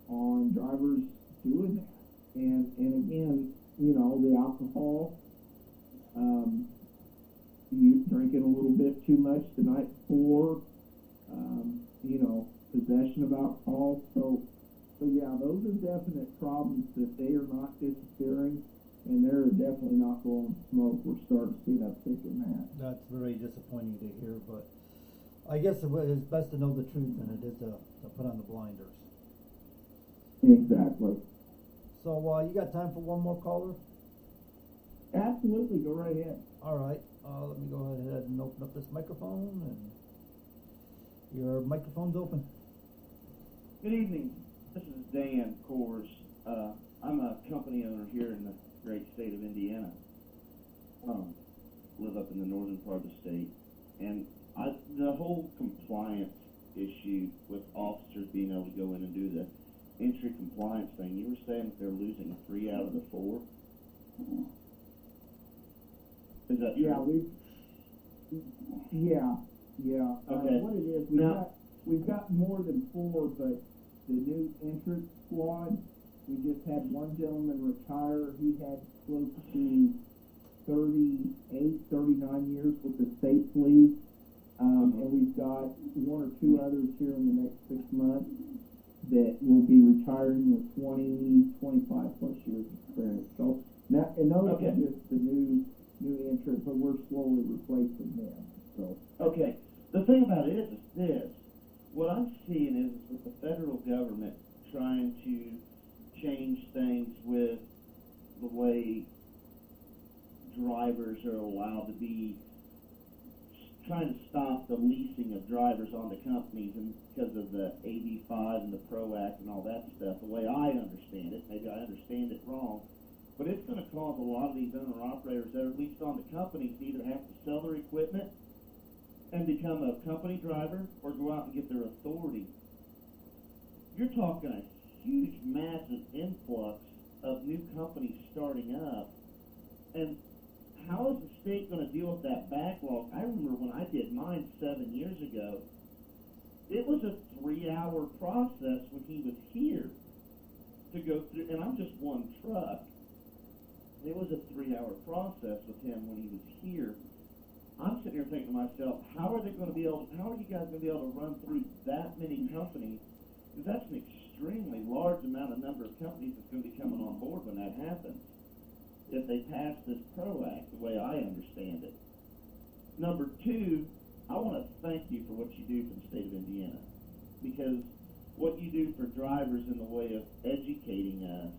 on drivers doing that. And again, the alcohol, you drinking a little bit too much the night before, possession of alcohol. So yeah, those are definite problems that they are not disappearing, and they're definitely not blowing smoke. We're starting to see an uptick in that. That's very disappointing to hear, but I guess it's best to know the truth than it is to put on the blinders. Exactly. So you got time for one more caller? Absolutely, go right ahead. All right. Let me go ahead and open up this microphone, and your microphone's open. Good evening. This is Dan Coors. I'm a company owner here in the great state of Indiana. Live up in the northern part of the state. And the whole compliance issue with officers being able to go in and do the entry compliance thing, you were saying that they're losing 3 out of the 4? Is that true? Yeah. Okay. What it is, we've got more than 4, but the new entrance squad, we just had one gentleman retire. He had close to 38, 39 years with the state police. And we've got 1 or 2 others here in the next 6 months that will be retiring with 20, 25 plus years experience. So now, and those are just the new entrants, but we're slowly replacing them. So okay. The thing about it is this. What I'm seeing is with the federal government trying to change things with the way drivers are allowed to be, trying to stop the leasing of drivers onto companies, and because of the AB5 and the PRO Act and all that stuff, the way I understand it, maybe I understand it wrong, but it's going to cause a lot of these owner-operators that are leased on the companies to either have to sell their equipment and become a company driver or go out and get their authority. You're talking a huge, massive influx of new companies starting up, and how is the state going to deal with that backlog? I remember when I did mine 7 years ago, it was a 3-hour process when he was here to go through, and I'm just one truck. It was a 3-hour process with him when he was here. I'm sitting here thinking to myself, how are you guys going to be able to run through that many companies? Because that's an extremely large number of companies that's going to be coming on board when that happens, if they pass this PRO Act the way I understand it. Number two, I want to thank you for what you do for the state of Indiana, because what you do for drivers in the way of educating us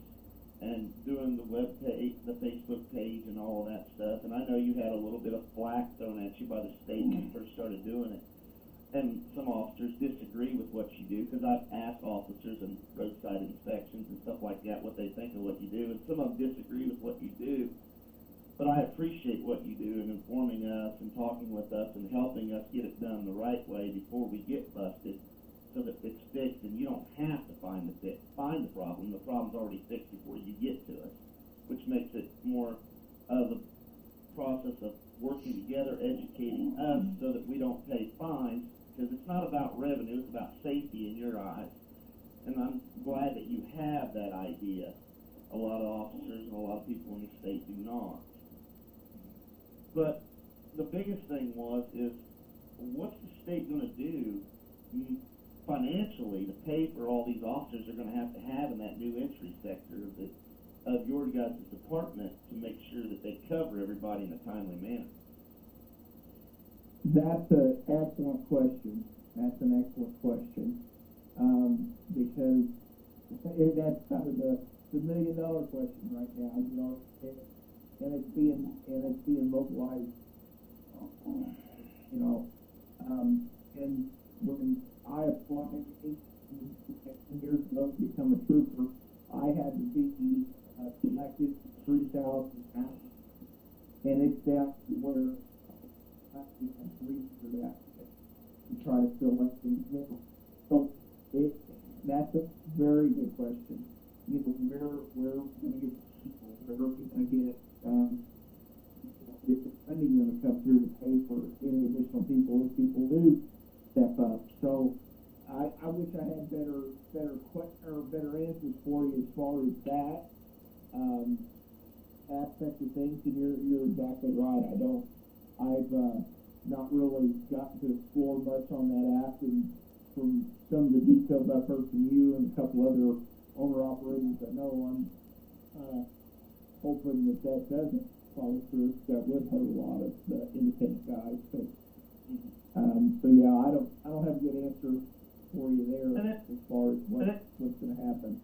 and doing the web page, the Facebook page, and all of that stuff. And I know you had a little bit of flack thrown at you by the state when you first started doing it, and some officers disagree with what you do, because I've asked officers in roadside inspections and stuff like that what they think of what you do, and some of them disagree with what you do. But I appreciate what you do in informing us and talking with us and helping us get it done the right way before we get busted, so that it's fixed and you don't have to find the problem. The problem's already fixed before you get to us, which makes it more of a process of working together, educating us so that we don't pay fines, because it's not about revenue, it's about safety in your eyes. And I'm glad that you have that idea. A lot of officers and a lot of people in the state do not. But the biggest thing is what's the state going to do financially to pay for all these officers are going to have in that new entry sector of your guys' department to make sure that they cover everybody in a timely manner? That's an excellent question. Because that's kind of the $1 million question right now. And it's being mobilized. And when I applied 18 years ago to become a trooper, I had to be selected 3,000 pounds, and it's down to where I can reach for that to try to fill that thing. So that's a very good question. Where are we going to get people? Where are we going to get is the funding going to come through to pay for any additional people if people do step up? So I wish I had better answers for you as far as that aspect of things. And you're exactly right. I've not really gotten to explore much on that app, and from some of the details I've heard from you and a couple other owner-operators I know, I'm hoping that doesn't follow through. That would hurt a lot of the independent guys. So yeah, I don't have a good answer for you there as far as what's going to happen.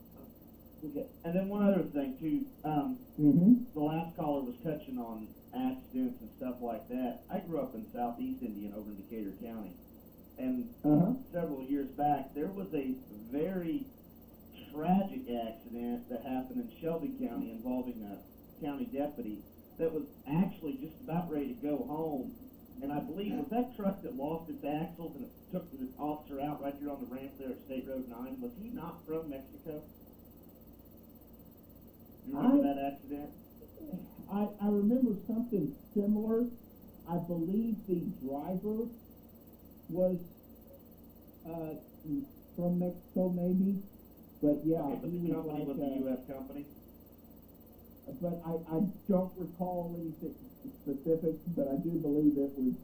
Okay, and then one other thing too. The last caller was touching on accidents and stuff like that. I grew up in Southeast Indiana, over in Decatur County, and several years back there was a very tragic accident that happened in Shelby County involving a county deputy that was actually just about ready to go home. And I believe, was that truck that lost its axles and it took the officer out right here on the ramp there at State Road 9? Was he not from Mexico? You remember that accident? I remember something similar. I believe the driver was from Mexico, maybe. But yeah, okay, but the company was a U.S. company? But I don't recall anything specific, but I do believe it was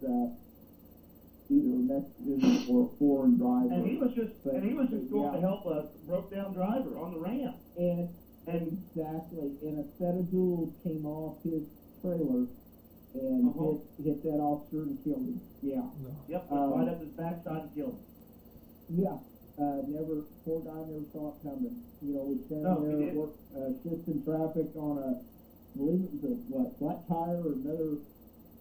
either a Mexican or a foreign driver. And he was just going to help a broke down driver on the ramp. And exactly, and a set of jewels came off his trailer and hit that officer and killed him. Yeah. Yep, right up his backside and killed him. Yeah. Poor guy never saw it coming. Was standing there assisting traffic on I believe it was a flat tire or another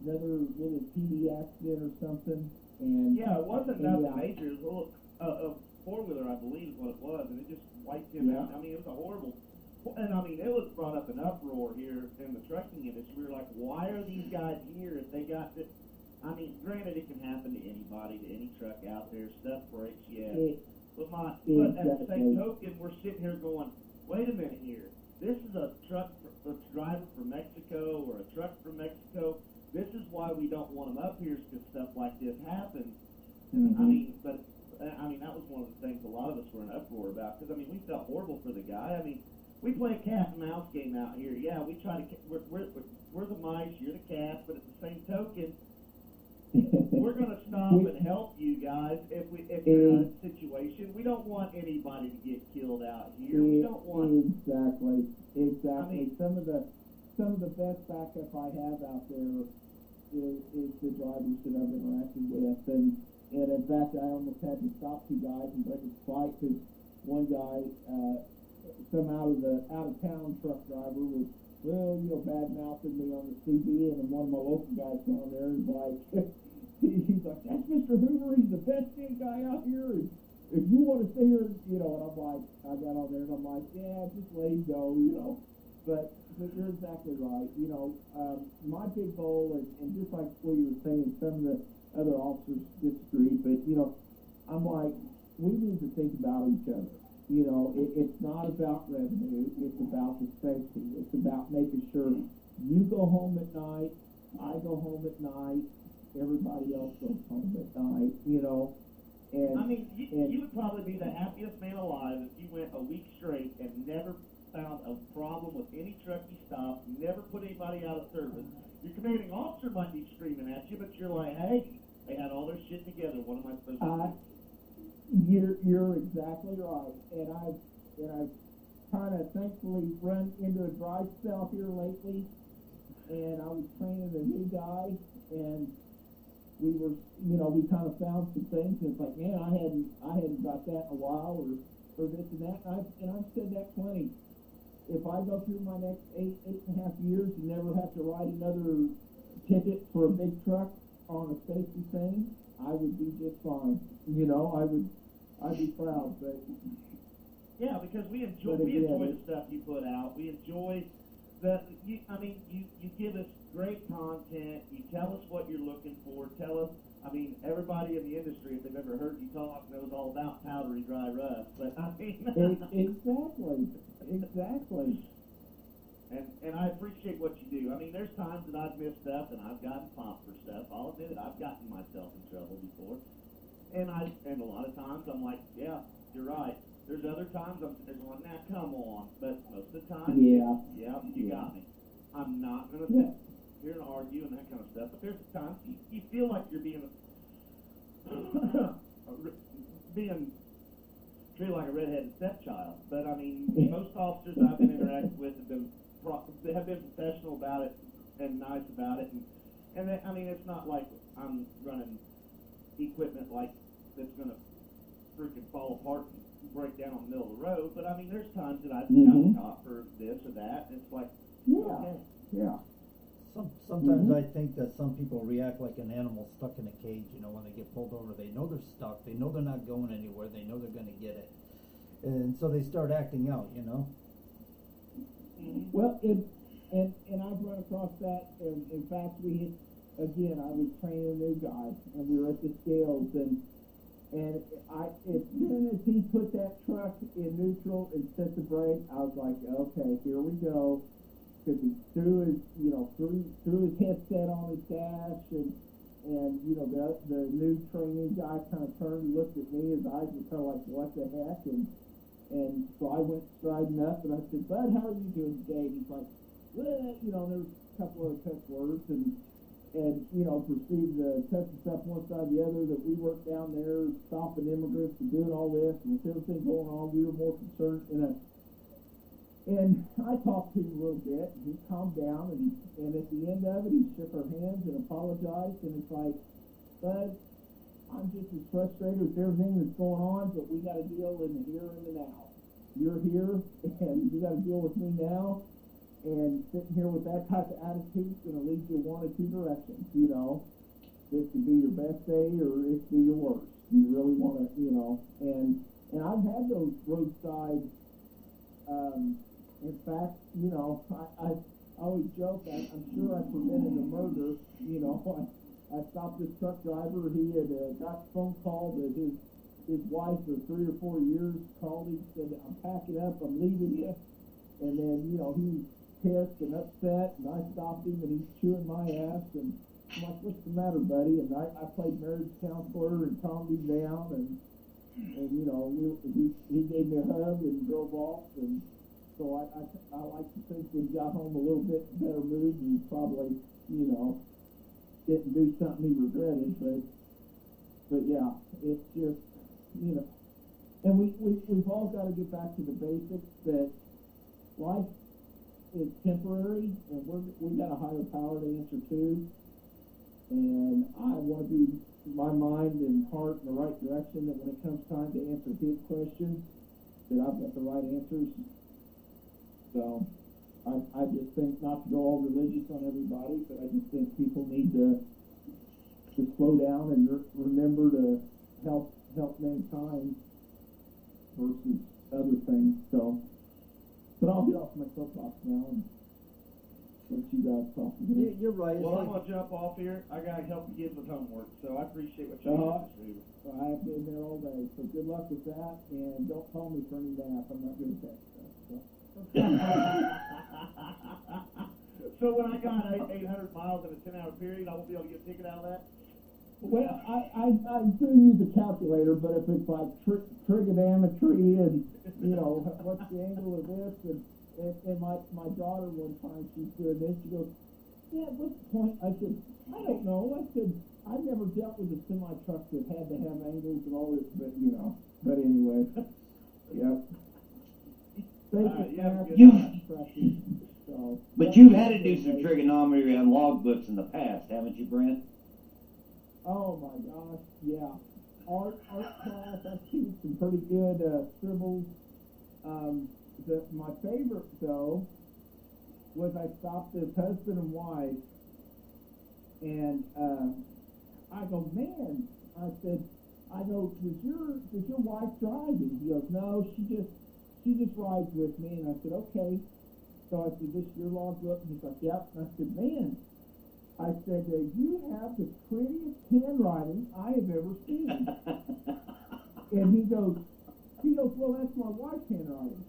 little TV accident or something. And yeah, it wasn't nothing major. It was a four-wheeler, I believe, is what it was, and it just wiped him out. I mean, it was a horrible. And I mean, it was brought up an uproar here in the trucking industry. We were like, why are these guys here if they got this? I mean, granted, it can happen to anybody, to any truck out there. Stuff breaks, but at the same token, we're sitting here going, wait a minute here. This is a horrible for the guy. I mean, we play a cat and mouse game out here. Yeah, we try to. We're the mice. You're the cats. But at the same token, we're going to stop and help you guys if you're in a situation. We don't want anybody to get killed out here. We don't want exactly. I mean, some of the best backup I have out there is the drivers that I've interacted with, and in fact I almost had to stop two guys and break a fight because one guy, some out of town truck driver was bad mouthing me on the CB, and then one of my local guys down there is like. He's like, that's Mr. Hoover, he's the best big guy out here, and if you want to stay here, and I'm like, I got on there, and I'm like, yeah, just let him go, but you're exactly right, my big goal, and just like what you were saying, some of the other officers disagree, but, I'm like, we need to think about each other, it's not about revenue, it's about the safety, it's about making sure you go home at night, I go home at night, everybody else goes home at night, and I mean, you would probably be the happiest man alive if you went a week straight and never found a problem with any truck you stopped, never put anybody out of service. Your commanding officer might be screaming at you, but you're like, hey, they had all their shit together. What am I supposed to do? You're exactly right, and I've kind of thankfully run into a dry spell here lately, and I was training a new guy, and we were, we kind of found some things, and it's like, man, I hadn't got that in a while, or this and that, and I've said that plenty. If I go through my next eight and a half years and never have to write another ticket for a big truck on a safety thing, I would be just fine. I'd be proud, but. Yeah, because we enjoy the stuff you put out. We enjoy you give us great content. You tell us what you're looking for. Tell us, everybody in the industry, if they've ever heard you talk, knows all about powdery dry rust. But exactly. And I appreciate what you do. There's times that I've missed stuff and I've gotten popped for stuff. I'll admit it. I've gotten myself in trouble before, and a lot of times I'm like, yeah, you're right. There's other times I'm going, nah, come on. But most of the time, you got me. I'm not going to sit here and argue and that kind of stuff. But there's times you feel like you're being treated like a redheaded stepchild. But most officers I've been interacting with have been professional about it and nice about it. And it's not like I'm running equipment like that's going to freaking fall apart and break down on the middle of the road, but there's times that I've gotten caught for this or that, and it's like, okay. Yeah. Sometimes I think that some people react like an animal stuck in a cage, when they get pulled over. They know they're stuck, they know they're not going anywhere, they know they're going to get it. And so they start acting out, Well, and I've run across that, and in fact, I was training a new guy, and we were at the scales, and as soon as he put that truck in neutral and set the brake, I was like, okay, here we go. Because he threw his headset on his dash, and the new training guy kind of turned and looked at me. His eyes were kind of like, what the heck? And so I went striding up, and I said, Bud, how are you doing today? And he's like, well, there was a couple of cuss words, and proceeded to touch us up one side or the other, that we weren't down there stopping immigrants and doing all this, and with everything going on, we were more concerned. And I talked to him a little bit, and he calmed down, and at the end of it, he shook our hands and apologized, and it's like, Bud, I'm just as frustrated with everything that's going on, but we got to deal in the here and the now. You're here, and you got to deal with me now. And sitting here with that type of attitude is going to lead you one of two directions, This could be your best day or it could be your worst. You really want to, and I've had those roadside, in fact, I always joke, I'm sure I prevented a murder, I stopped this truck driver. He had got a phone call that his wife of 3 or 4 years called him, said, I'm packing up, I'm leaving you. And then, he was pissed and upset, and I stopped him, and he's chewing my ass, and I'm like, what's the matter, buddy? And I played marriage counselor and calmed him down, and and you know, he gave me a hug and drove off, and so I like to think we got home a little bit better mood and probably, you know, didn't do something he regretted, but yeah, it's just, you know, and we've all got to get back to the basics that life is temporary, and we got a higher power to answer to, and I want to be my mind and heart in the right direction, that when it comes time to answer his questions, that I've got the right answers. So I just think, not to go all religious on everybody, but I just think people need to slow down and remember to help mankind versus other things. So, but I'll get off my soapbox now and let you guys talk again. You're right. Well, I'm gonna jump off here. I gotta help the kids with homework, so I appreciate what you're doing. I've been there all day, so good luck with that, and don't call me for any nap. I'm not good at that stuff. So when I got 800 miles in a 10-hour period, I won't be able to get a ticket out of that? Well, I do use a calculator, but if it's like trigonometry and, you know, what's the angle of this, and my daughter one time, she's doing this, she goes, yeah, what's the point? I said, I don't know. I said, I've never dealt with a semi-truck that had to have angles and all this, but, you know, but anyway, yep. But you've had to do some trigonometry on logbooks in the past, haven't you, Brent? Oh my gosh, yeah. Art class, I've seen some pretty good scribbles. My favorite though was I stopped this husband and wife, and I go, man, I go, does your wife drive? And he goes, no, she just rides with me. And I said, okay. So I said, this is your logbook? And he's like, yep. And I said, man, I said, you have the prettiest handwriting I have ever seen. And he goes, well, that's my wife's handwriting.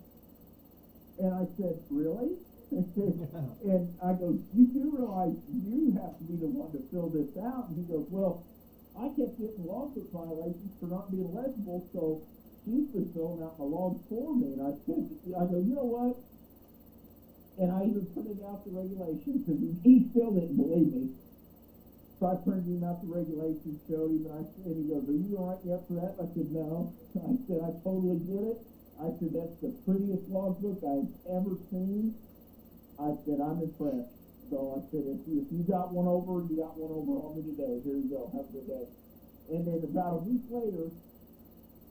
And I said, really? And I go, you do realize you have to be the one to fill this out? And he goes, well, I kept getting logbook violations for not being legible, so she's been filling out my logs for me. And I go, you know what? And I even printed out the regulations, because he still didn't believe me. So I printed him out the regulations, showed him, and he goes, are you going to write me up for that? I said, no. I said, I totally get it. I said, that's the prettiest logbook I've ever seen. I said, I'm impressed. So I said, if you got one over, you got one over on me today. Here you go. Have a good day. And then about a week later,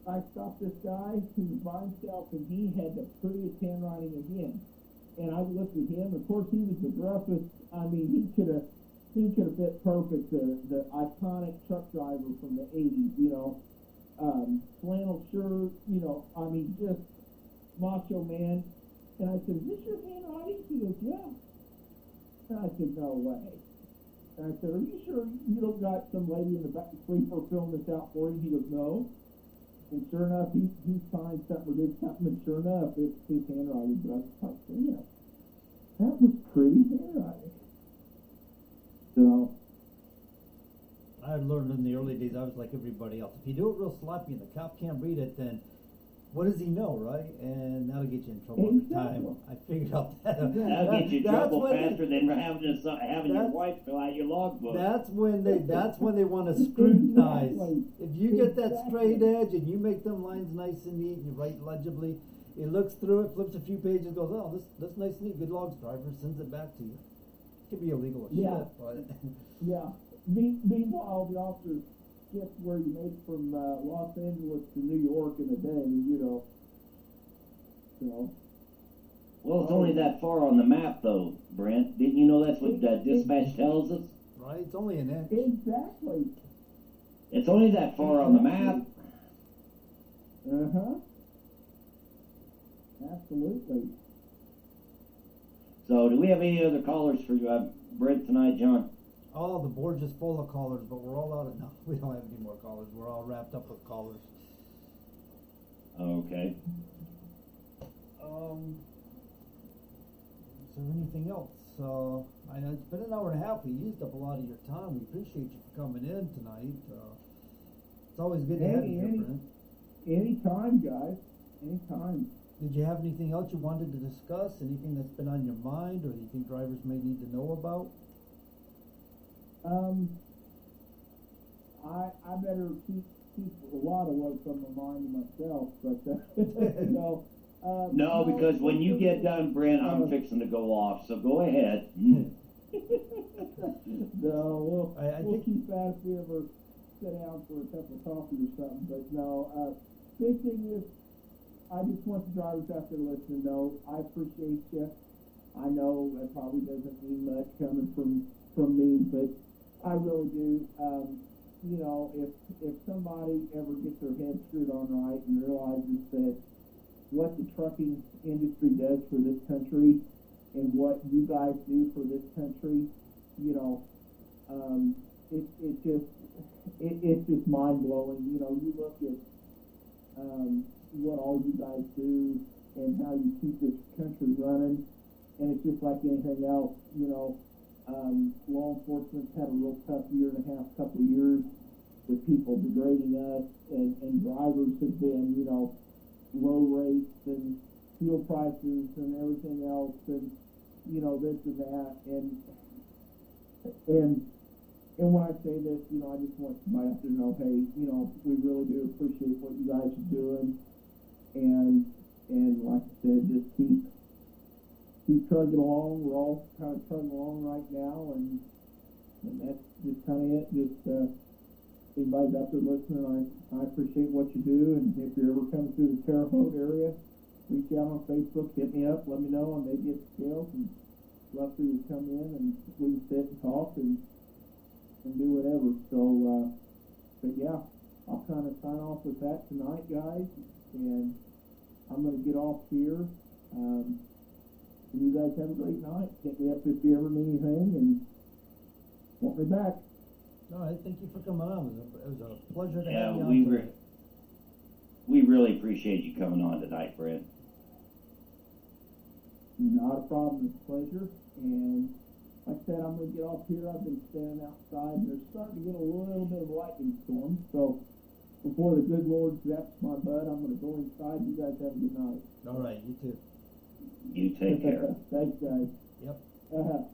I stopped this guy who was by himself, and he had the prettiest handwriting again. And I looked at him. Of course, he was the gruffest. I mean, he could have fit perfect the iconic truck driver from the '80s. You know, flannel shirt. You know, I mean, just macho man. And I said, "Is this your handwriting?" He goes, "Yeah." And I said, "No way." And I said, "Are you sure you don't got some lady in the back sleeper filling this out for you?" He goes, "No." And sure enough, he signed something or did something, and sure enough, it's his handwriting. But I was like, yeah, that was pretty handwriting. So I learned in the early days, I was like everybody else. If you do it real sloppy and the cop can't read it, then what does he know, right? And that'll get you in trouble every time. I figured out that. That'll get you in trouble faster than having your wife fill out your logbook. That's when they want to scrutinize. If you get that straight edge and you make them lines nice and neat, you write legibly, it looks through it, flips a few pages, goes, oh, this nice and neat, good logs driver, sends it back to you. It could be illegal as shit, but yeah. Meanwhile, the officer skipped where you made from Los Angeles to New York in a day, you know. So. Well, it's only that far on the map, though, Brent. Didn't you know that's what dispatch tells us? Right, it's only an inch. Exactly. It's only that far on the map. Uh-huh. Absolutely. So, do we have any other callers for Brent tonight, John? Oh, the board's just full of callers, but we're all out of... No, we don't have any more callers. We're all wrapped up with callers. Okay. Is there anything else? I know it's been an hour and a half. We used up a lot of your time. We appreciate you for coming in tonight. It's always good to have you here, Brent. Anytime, guys. Anytime. Did you have anything else you wanted to discuss? Anything that's been on your mind, or you think drivers may need to know about? I better keep a lot of what's on my mind to myself, but no. No, because when you get done, Brent, I'm fixing to go off, so go ahead. No, we'll I we'll think- keep that if we ever sit down for a cup of coffee or something. But no, big thing is, I just want the drivers out there listening to know I appreciate you. I know that probably doesn't mean much coming from me, but I really do. You know, if somebody ever gets their head screwed on right and realizes that what the trucking industry does for this country and what you guys do for this country, you know, it's just mind blowing. You know, you look at what all you guys do and how you keep this country running, and it's just like anything else. You know, law enforcement's had a real tough year and a half, couple of years with people degrading us, and drivers have been, you know, low rates and fuel prices and everything else, and you know, this and that, and when I say this, you know, I just want somebody out there to know, hey, you know, we really do appreciate what you guys are doing, and like I said, just keep trugging along. We're all kind of trugging along right now, and that's just kind of it. Just anybody's out there listening, I appreciate what you do, and if you're ever coming through the Terre Haute area, reach out on Facebook, hit me up, let me know, and maybe get the scales, and love for you to come in and we can sit and talk and do whatever. So, but yeah, I'll kind of sign off with that tonight, guys, and I'm going to get off here. And you guys have a great night. Hit me up if you ever need anything, and want me back. All right, thank you for coming on. It was a pleasure to Yeah, have you on we tonight. really appreciate you coming on tonight, Brent. Not a problem, it's a pleasure. And like I said, I'm going to get off here. I've been standing outside, and there's starting to get a little bit of lightning storm. So before the good Lord zaps my butt, I'm going to go inside. You guys have a good night. All right, you too. You take care. Thanks, guys. Yep. Bye.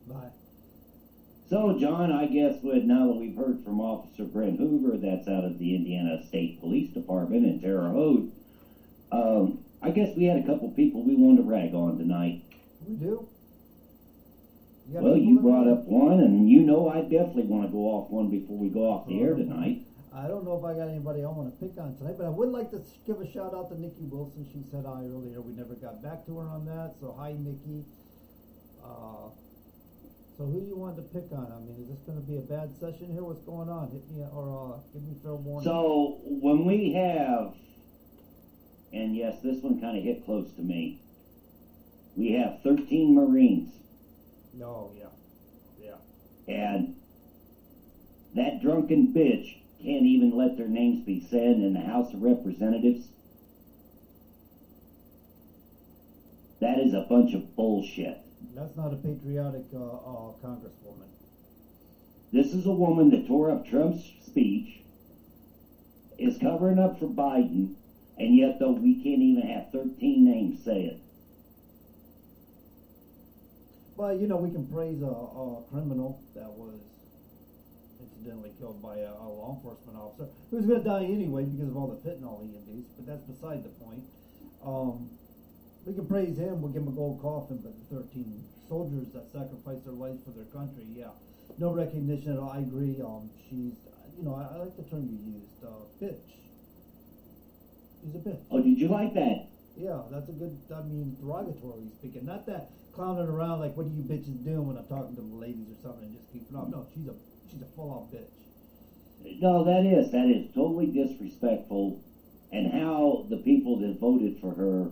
Bye. So, John, I guess now that we've heard from Officer Brent Hoover, that's out of the Indiana State Police Department in Terre Haute, I guess we had a couple people we wanted to rag on tonight. We do. got Well, people you in brought there? up one, and you know I definitely want to go off one before we go off the air tonight. I don't know if I got anybody I want to pick on tonight, but I would like to give a shout out to Nikki Wilson. She said hi earlier. We never got back to her on that, so hi, Nikki. So who do you want to pick on? I mean, is this going to be a bad session here? What's going on? Hit me or give me fair warning. So, when we have, and yes, this one kind of hit close to me, we have 13 Marines, No, yeah. and that drunken bitch can't even let their names be said in the House of Representatives. That is a bunch of bullshit. That's not a patriotic congresswoman. This is a woman that tore up Trump's speech, is covering up for Biden, and yet though we can't even have 13 names say it. Well, you know, we can praise a criminal that was incidentally killed by a law enforcement officer who's going to die anyway because of all the fentanyl he induced, but that's beside the point. We can praise him, we'll give him a gold coffin, but the 13 soldiers that sacrificed their lives for their country, yeah, no recognition at all. I agree. She's, you know, I like the term you used, bitch. She's a bitch. Oh, did you like that? Yeah, that's a good, I mean, derogatorily speaking. Not that clowning around like, what are you bitches doing when I'm talking to the ladies or something and just keeping up. No, she's a full-on bitch. No, that is totally disrespectful, and how the people that voted for her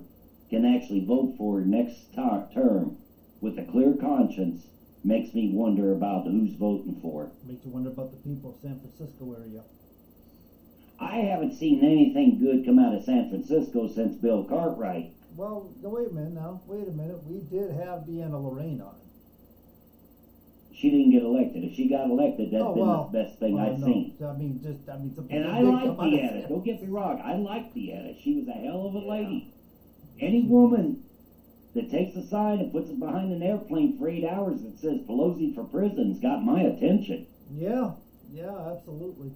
can actually vote for her next term with a clear conscience makes me wonder about who's voting for. Makes you wonder about the people of San Francisco area. I haven't seen anything good come out of San Francisco since Bill Cartwright. Well, wait a minute now. Wait a minute. We did have Deanna Lorraine on. She didn't get elected. If she got elected, that'd Oh, been well. the best thing I'd no. seen. I mean, something And I big liked come out of Deanna. it. Don't get me wrong. I liked Deanna. She was a hell of a Yeah. lady. Any woman that takes a sign and puts it behind an airplane for 8 hours that says Pelosi for president's got my attention. Yeah, absolutely.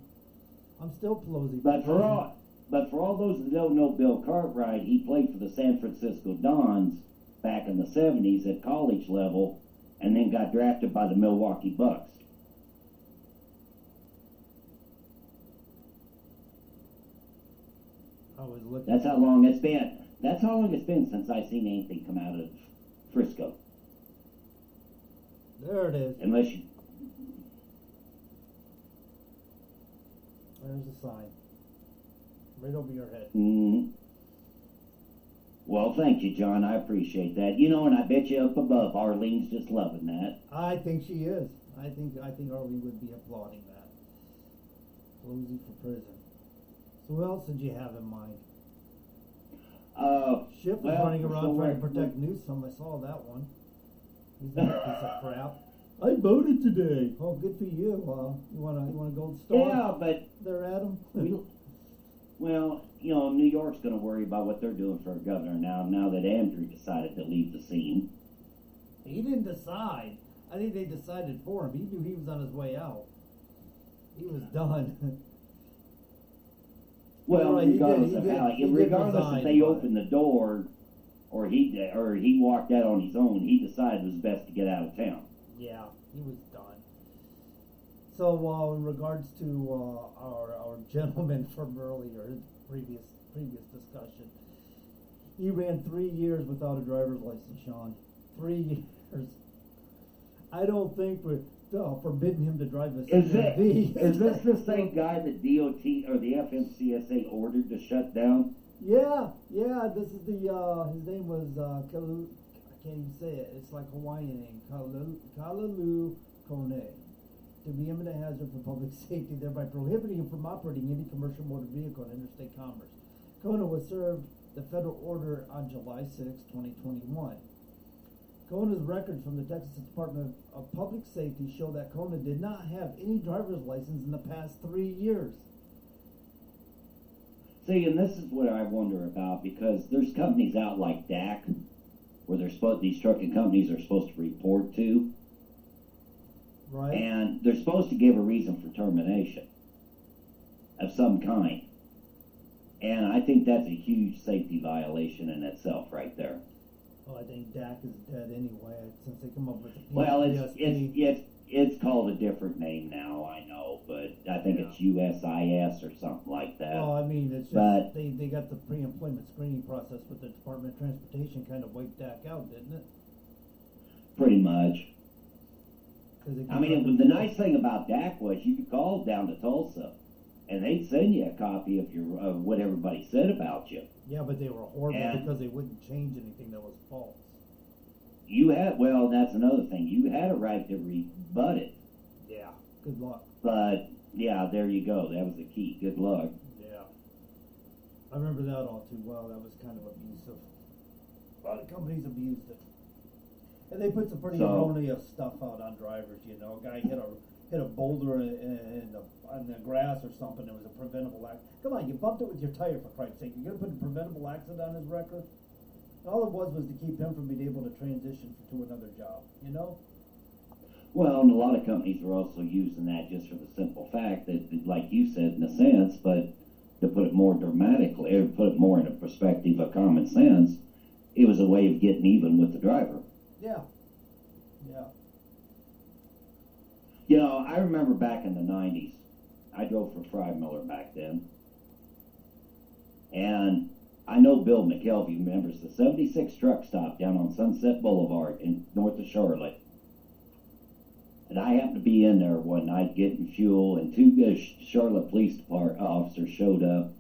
I'm still Pelosi. But for all those that don't know Bill Cartwright, he played for the San Francisco Dons back in the 70s at college level, and then got drafted by the Milwaukee Bucks. I was looking. That's how long it's been. That's how long it's been since I've seen anything come out of Frisco. There it is. Unless you, There's a sign. Right over your head. Well, thank you, John. I appreciate that. You know, and I bet you up above, Arlene's just loving that. I think she is. I think Arlene would be applauding that. Pelosi for prison. So who else did you have in mind? Schiff was running around trying to protect Newsom. I saw that one. He's not a piece of crap. I voted today. Oh, good for you. You want a gold star? Yeah, but There, Adam. well, you know, New York's going to worry about what they're doing for a governor now that Andrew decided to leave the scene. He didn't decide. I think they decided for him. He knew he was on his way out. He was done. Well, Right, he regardless did regardless resign, if they but- opened the door or he walked out on his own, he decided it was best to get out of town. Yeah, he was done. So, in regards to our gentleman from earlier, his previous discussion, he ran 3 years without a driver's license, Sean. 3 years. I don't think we're forbidding him to drive a CRV. Is this the same guy that DOT or the FMCSA ordered to shut down? Yeah. This is his name was Kalu. I can't even say it. It's like Hawaiian name, Kalalu Kone. To be imminent hazard for public safety, thereby prohibiting him from operating any commercial motor vehicle in interstate commerce. Kona was served the federal order on July 6, 2021. Kona's records from the Texas Department of Public Safety show that Kona did not have any driver's license in the past 3 years. See, and this is what I wonder about, because there's companies out like DAC where these trucking companies are supposed to report to, Right? and they're supposed to give a reason for termination of some kind. And I think that's a huge safety violation in itself right there. Well, I think DAC is dead anyway, since they come up with the Well, PSP. it's called a different name now, I know, but I think it's USIS or something like that. Well, I mean, it's just But- they got the pre-employment screening process with the Department of Transportation kind of wiped DAC out, didn't it? Pretty much. 'Cause they I mean, the nice thing about DAC was you could call down to Tulsa, and they'd send you a copy of what everybody said about you. Yeah, but they were horrible And- because they wouldn't change anything that was false. That's another thing. You had a right to rebut it. Yeah. Good luck. But, yeah, there you go. That was the key. Good luck. Yeah. I remember that all too well. That was kind of abusive. A lot of companies abused it. And they put some pretty erroneous stuff out on drivers, you know. A guy hit a boulder in the grass or something. It was a preventable accident. Come on, you bumped it with your tire, for Christ's sake. You're going to put a preventable accident on his record? All it was to keep him from being able to transition to another job, you know? Well, and a lot of companies are also using that just for the simple fact that, like you said, in a sense, but to put it more dramatically, or put it more in a perspective of common sense, it was a way of getting even with the driver. Yeah. You know, I remember back in the 90s, I drove for Fry Miller back then, and I know Bill McKelvey remembers the 76 truck stop down on Sunset Boulevard in north of Charlotte. And I happened to be in there one night getting fuel, and two Charlotte Police Department officers showed up.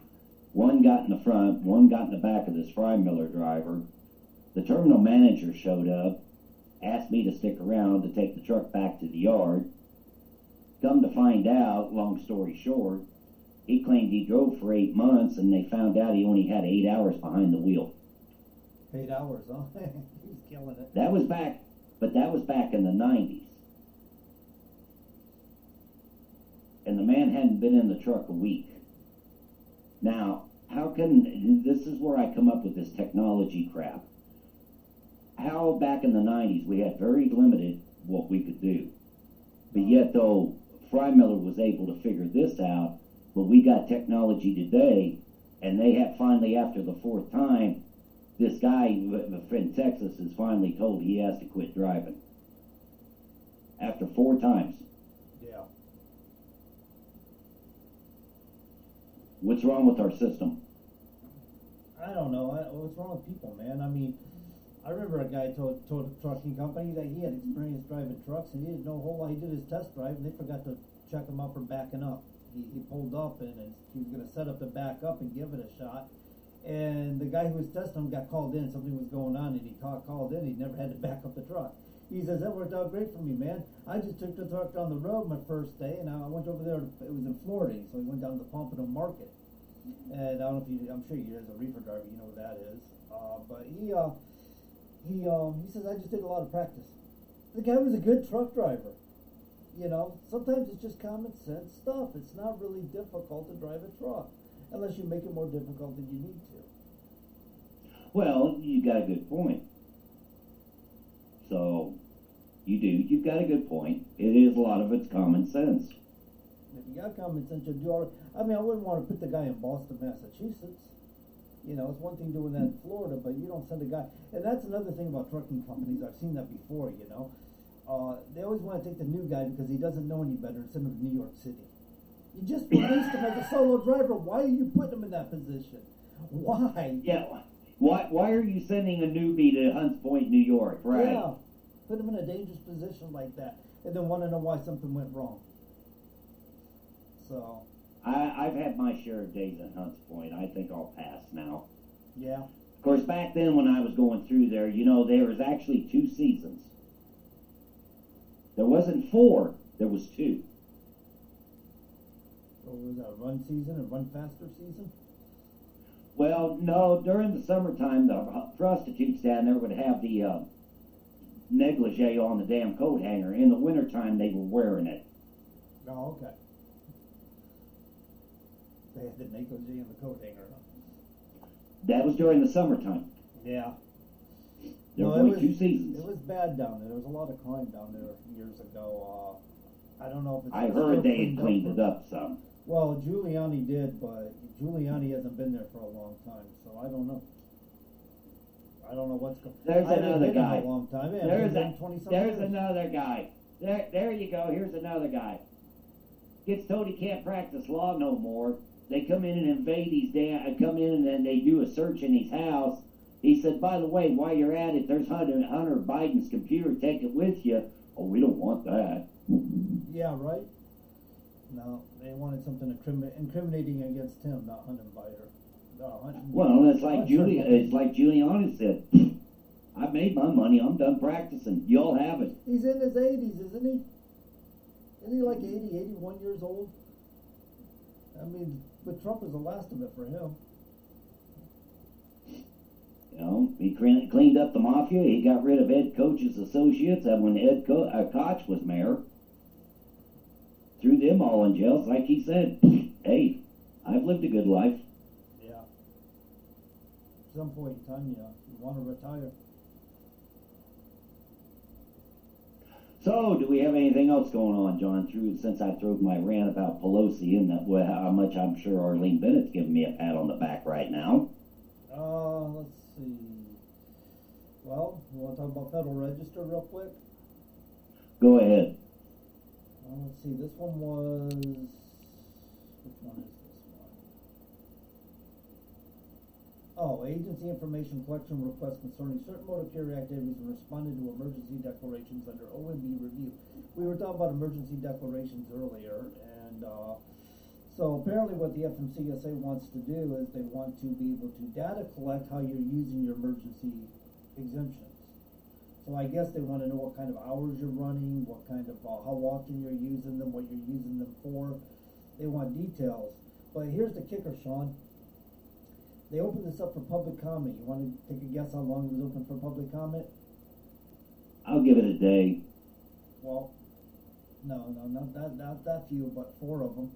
One got in the front, one got in the back of this Fry Miller driver. The terminal manager showed up, asked me to stick around to take the truck back to the yard. Come to find out, long story short, he claimed he drove for 8 months, and they found out he only had 8 hours behind the wheel. 8 hours, huh? He was killing it. That was back in the 90s. and the man hadn't been in the truck a week. Now, how can, this is where I come up with this technology crap. How back in the 90s we had very limited what we could do. But yet though, Freimiller was able to figure this out, but we got technology today, and they had finally, after the fourth time, this guy in Texas is finally told he has to quit driving. After 4 times. Yeah. What's wrong with our system? I don't know. What's wrong with people, man? I mean, I remember a guy told a trucking company that he had experience driving trucks, and he didn't know a whole lot. He did his test drive, and they forgot to check him out for backing up. He pulled up, and he was going to set up to back up and give it a shot. And the guy who was testing him got called in. Something was going on, and he called in. He never had to back up the truck. He says, that worked out great for me, man. I just took the truck down the road my first day, and I went over there. It was in Florida, so he went down to the Pompano Market. And I don't know if you, I'm sure you as a reefer driver, you know what that is. But he says, I just did a lot of practice. The guy was a good truck driver. You know, sometimes it's just common sense stuff. It's not really difficult to drive a truck, unless you make it more difficult than you need to. Well, you got a good point. So, you've got a good point. It is a lot of it's common sense. If you got common sense, you'll do all right. I mean, I wouldn't want to put the guy in Boston, Massachusetts. You know, it's one thing doing that in Florida, but you don't send a guy. And that's another thing about trucking companies. I've seen that before, you know. They always want to take the new guy because he doesn't know any better and send him to New York City. You just released him as a solo driver. Why are you putting him in that position? Why? Yeah. Why are you sending a newbie to Hunts Point, New York? Right. Yeah. Put him in a dangerous position like that, and then want to know why something went wrong. So. I've had my share of days at Hunts Point. I think I'll pass now. Yeah. Of course, back then when I was going through there, you know, there was actually 2 seasons. There wasn't 4. There was 2. So was that run season and run faster season? Well, no, during the summertime, the prostitutes down there would have the negligee on the damn coat hanger. In the wintertime, they were wearing it. Oh, okay. They had the negligee and the coat hanger. That was during the summertime. Yeah. There No, were only 2 seasons. It was bad down there. There was a lot of crime down there years ago. I don't know if it's I still heard they had cleaned cleaned it up some. Well, Giuliani did, but Giuliani hasn't been there for a long time, so I don't know. I don't know what's going on. There's I haven't another been guy. In a long time. Yeah, There's, been 20-some there's years. another guy. There you go. Here's another guy. Gets told he can't practice law no more. They come in and invade come in and then they do a search in his house. He said, by the way, while you're at it, there's Hunter Biden's computer. Take it with you. Oh, we don't want that. Yeah, right? No, they wanted something incriminating against him, not Hunter Biden. Well, it's like Giuliani said. I've made my money. I'm done practicing. Y'all have it. He's in his 80s, isn't he? Isn't he like 80, 81 years old? I mean, but Trump is the last of it for him. You know, he cleaned up the mafia. He got rid of Ed Koch's associates. And when Ed Koch was mayor, threw them all in jail. Like he said, hey, I've lived a good life. Yeah. At some point in time, you want to retire. So, do we have anything else going on, John? Since I threw my rant about Pelosi and how much I'm sure Arlene Bennett's giving me a pat on the back right now. Let's see. Well, you want to talk about Federal Register real quick? Go ahead. Let's see. This one was. Which one is this one? Oh, agency information collection requests concerning certain motor carrier activities and responded to emergency declarations under OMB review. We were talking about emergency declarations earlier, and so apparently what the FMCSA wants to do is they want to be able to data collect how you're using your emergency exemptions. So I guess they want to know what kind of hours you're running, what kind of how often you're using them, what you're using them for. They want details. But here's the kicker, Sean. They opened this up for public comment. You want to take a guess how long it was open for public comment? I'll give it a day. Well, No, not that few, but 4 of them.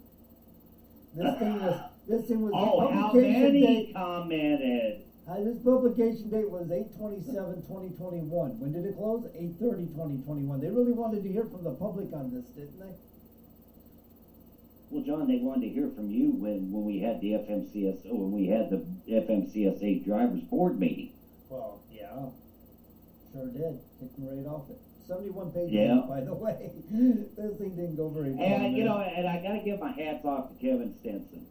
This thing was Oh, how publication many date. commented? This publication date was 8/27/2021. When did it close? 8/30/2021. They really wanted to hear from the public on this, didn't they? Well, John, they wanted to hear from you when we had the FMCSA drivers board meeting. Well, yeah, sure did. Kicked me right off it. 71 pages, Yeah. by the way. This thing didn't go very far. And and I got to give my hats off to Kevin Stinson.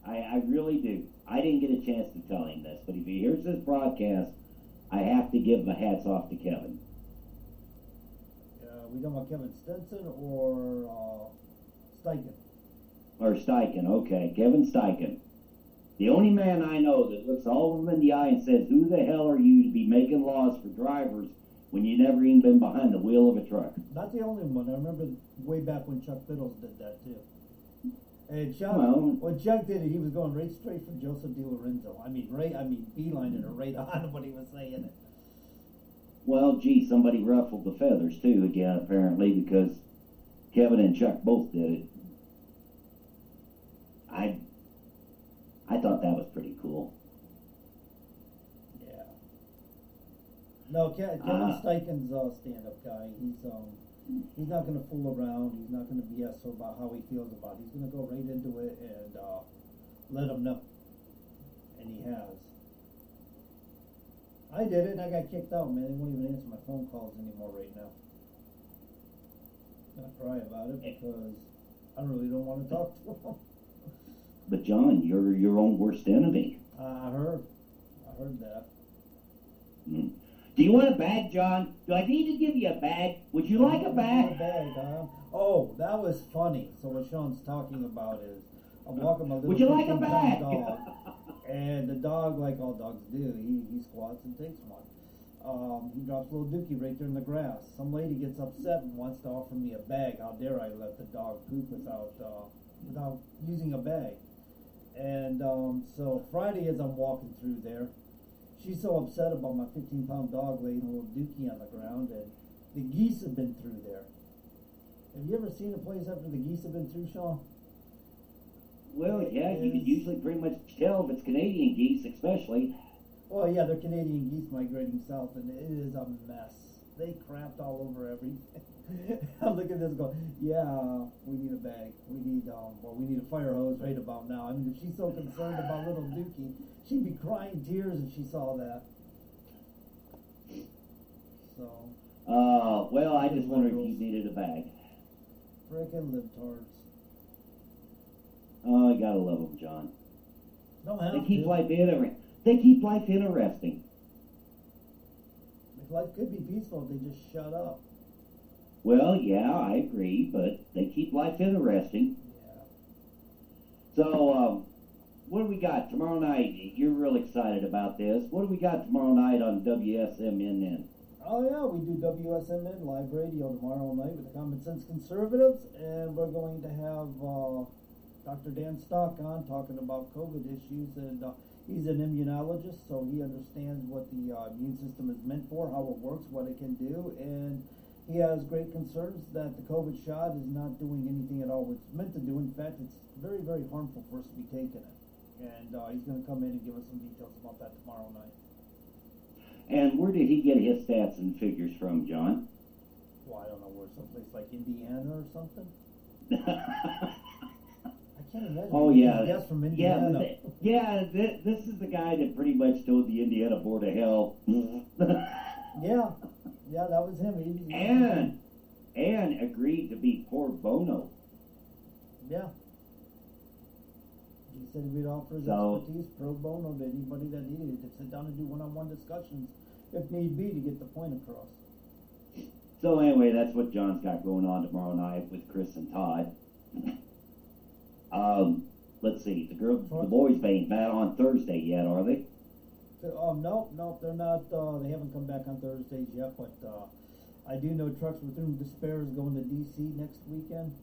I really do. I didn't get a chance to tell him this, but if he hears this broadcast, I have to give my hats off to Kevin. We talking about Kevin Stinson or Steichen? Or Steichen, okay, Kevin Steichen. The only man I know that looks all of them in the eye and says, "Who the hell are you to be making laws for drivers when you never even been behind the wheel of a truck?" Not the only one. I remember way back when Chuck Biddles did that too. And Chuck, Well- when Chuck did it, he was going right straight for Joseph DiLorenzo. Beelining it right on when he was saying it. Well, gee, somebody ruffled the feathers too again, apparently, because Kevin and Chuck both did it. I thought that was pretty cool. Yeah. No, Kevin Steichen's a stand-up guy. He's not going to fool around. He's not going to BS about how he feels about it. He's going to go right into it and let them know. And he has. I did it and I got kicked out, man. They won't even answer my phone calls anymore right now. I'm going to cry about it because I really don't want to talk to them. But John, you're your own worst enemy. I heard that. Hmm. Do you want a bag, John? Do I need to give you a bag? Would you like a bag? Oh, that was funny. So what Sean's talking about is I'm walking my little Would you like a 15-pound bag? dog, and the dog, like all dogs do, he squats and takes one. He drops a little dookie right there in the grass. Some lady gets upset and wants to offer me a bag. How dare I let the dog poop without using a bag? And so Friday, as I'm walking through there, she's so upset about my 15-pound dog laying a little dookie on the ground, and the geese have been through there. Have you ever seen a place after the geese have been through, Sean? Well, yeah, you can usually pretty much tell if it's Canadian geese, especially. Well, yeah, they're Canadian geese migrating south, and it is a mess. They crapped all over everything. I'm looking at this going, yeah, we need a bag. We need a fire hose right about now. I mean, if she's so concerned about little Dookie, she'd be crying tears if she saw that. So. Well, I just wondered if you needed a bag. Frickin' libtards. Oh, you gotta love them, John. Don't have They keep to. life interesting. They keep life interesting. If life could be peaceful if they just shut up. Well, yeah, I agree, but they keep life interesting. Yeah. So, what do we got tomorrow night? You're real excited about this. What do we got tomorrow night on WSMNN? Oh yeah, we do WSMN live radio tomorrow night with the Common Sense Conservatives, and we're going to have Dr. Dan Stock on talking about COVID issues, and he's an immunologist, so he understands what the immune system is meant for, how it works, what it can do, and he has great concerns that the COVID shot is not doing anything at all what it's meant to do. In fact, it's very, very harmful for us to be taking it. And he's going to come in and give us some details about that tomorrow night. And where did he get his stats and figures from, John? Well, I don't know, where, someplace like Indiana or something? I can't imagine. Oh, yeah. Yes, from Indiana. This is the guy that pretty much told the Indiana Board of Health. Yeah, that was him. And agreed to be pro bono. Yeah. He said he'd offer his So- expertise pro bono to anybody that needed it, to sit down and do one-on-one discussions, if need be, to get the point across. So anyway, that's what John's got going on tomorrow night with Chris and Todd. Let's see, the boys ain't back on Thursday yet, are they? No, they're not. They haven't come back on Thursdays yet, but I do know Trucks Within Despair is going to D.C. next weekend.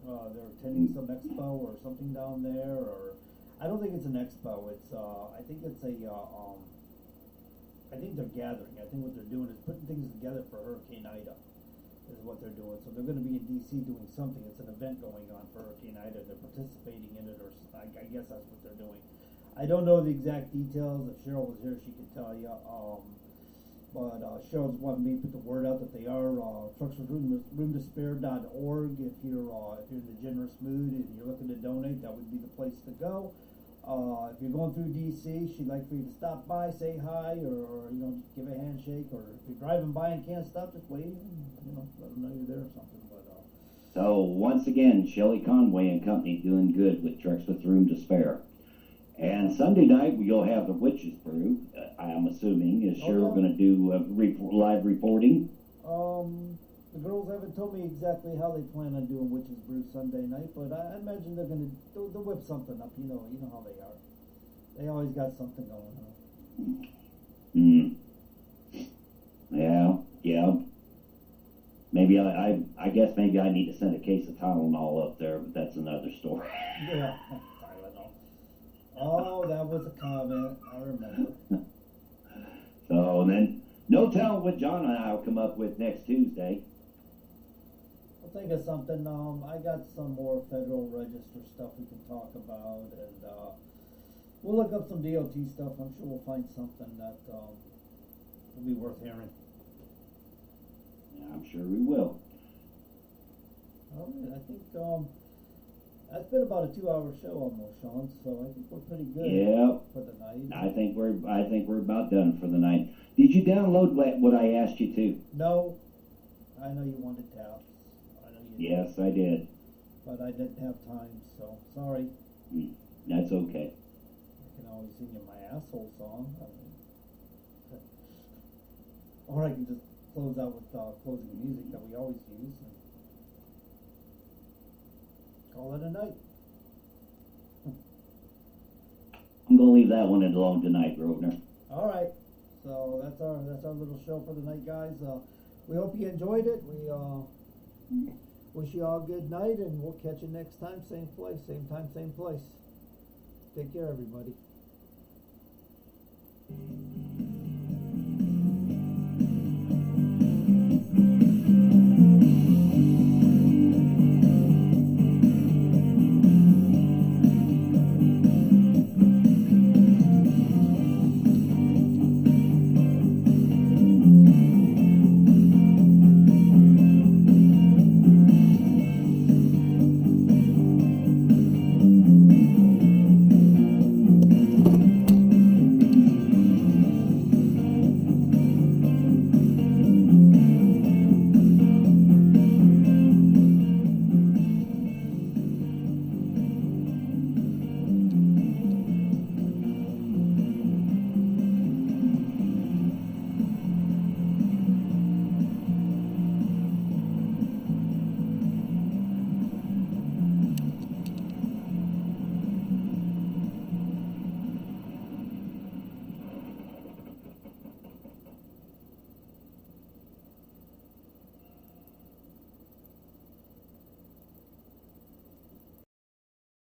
They're attending some expo or something down there, or I don't think it's an expo. It's I think it's a I think they're gathering. I think what they're doing is putting things together for Hurricane Ida. is what they're doing. So they're going to be in D.C. doing something. It's an event going on for Hurricane Ida. They're participating in it, or I guess that's what they're doing. I don't know the exact details. If Cheryl was here, she could tell you. But Cheryl's wanted me to put the word out that they are truckswithroomtospare.org. If you're in the generous mood and you're looking to donate, that would be the place to go. If you're going through DC, she'd like for you to stop by, say hi, or give a handshake. Or if you're driving by and can't stop, just wave and let them know you're there or something. But so once again, Shelley Conway and company doing good with Trucks with Room to Spare. And Sunday night you'll have the Witches Brew. I'm assuming is Cheryl going to do live reporting? The girls haven't told me exactly how they plan on doing Witches Brew Sunday night, but I imagine they'll whip something up. You know how they are. They always got something going on. Yeah. Maybe I guess maybe I need to send a case of Tylenol up there, but that's another story. Yeah, Tylenol. Oh, that was a comment. I remember. So, and then no telling what John and I will come up with next Tuesday. I'll think of something. I got some more Federal Register stuff we can talk about, and we'll look up some DOT stuff. I'm sure we'll find something that will be worth hearing. Yeah, I'm sure we will. All right, I think that's been about a 2-hour show almost, Sean. So I think we're pretty good for the night. I think we're about done for the night. Did you download what I asked you to? No, I know you wanted tabs. Yes, I did. But I didn't have time, so sorry. That's okay. I can always sing you my asshole song. Or I can just close out with closing music that we always use. And call it a night. I'm gonna leave that one alone tonight, Grosvenor. All right. So that's our little show for the night, guys. We hope you enjoyed it. We wish you all a good night, and we'll catch you next time, same place, same time, same place. Take care, everybody.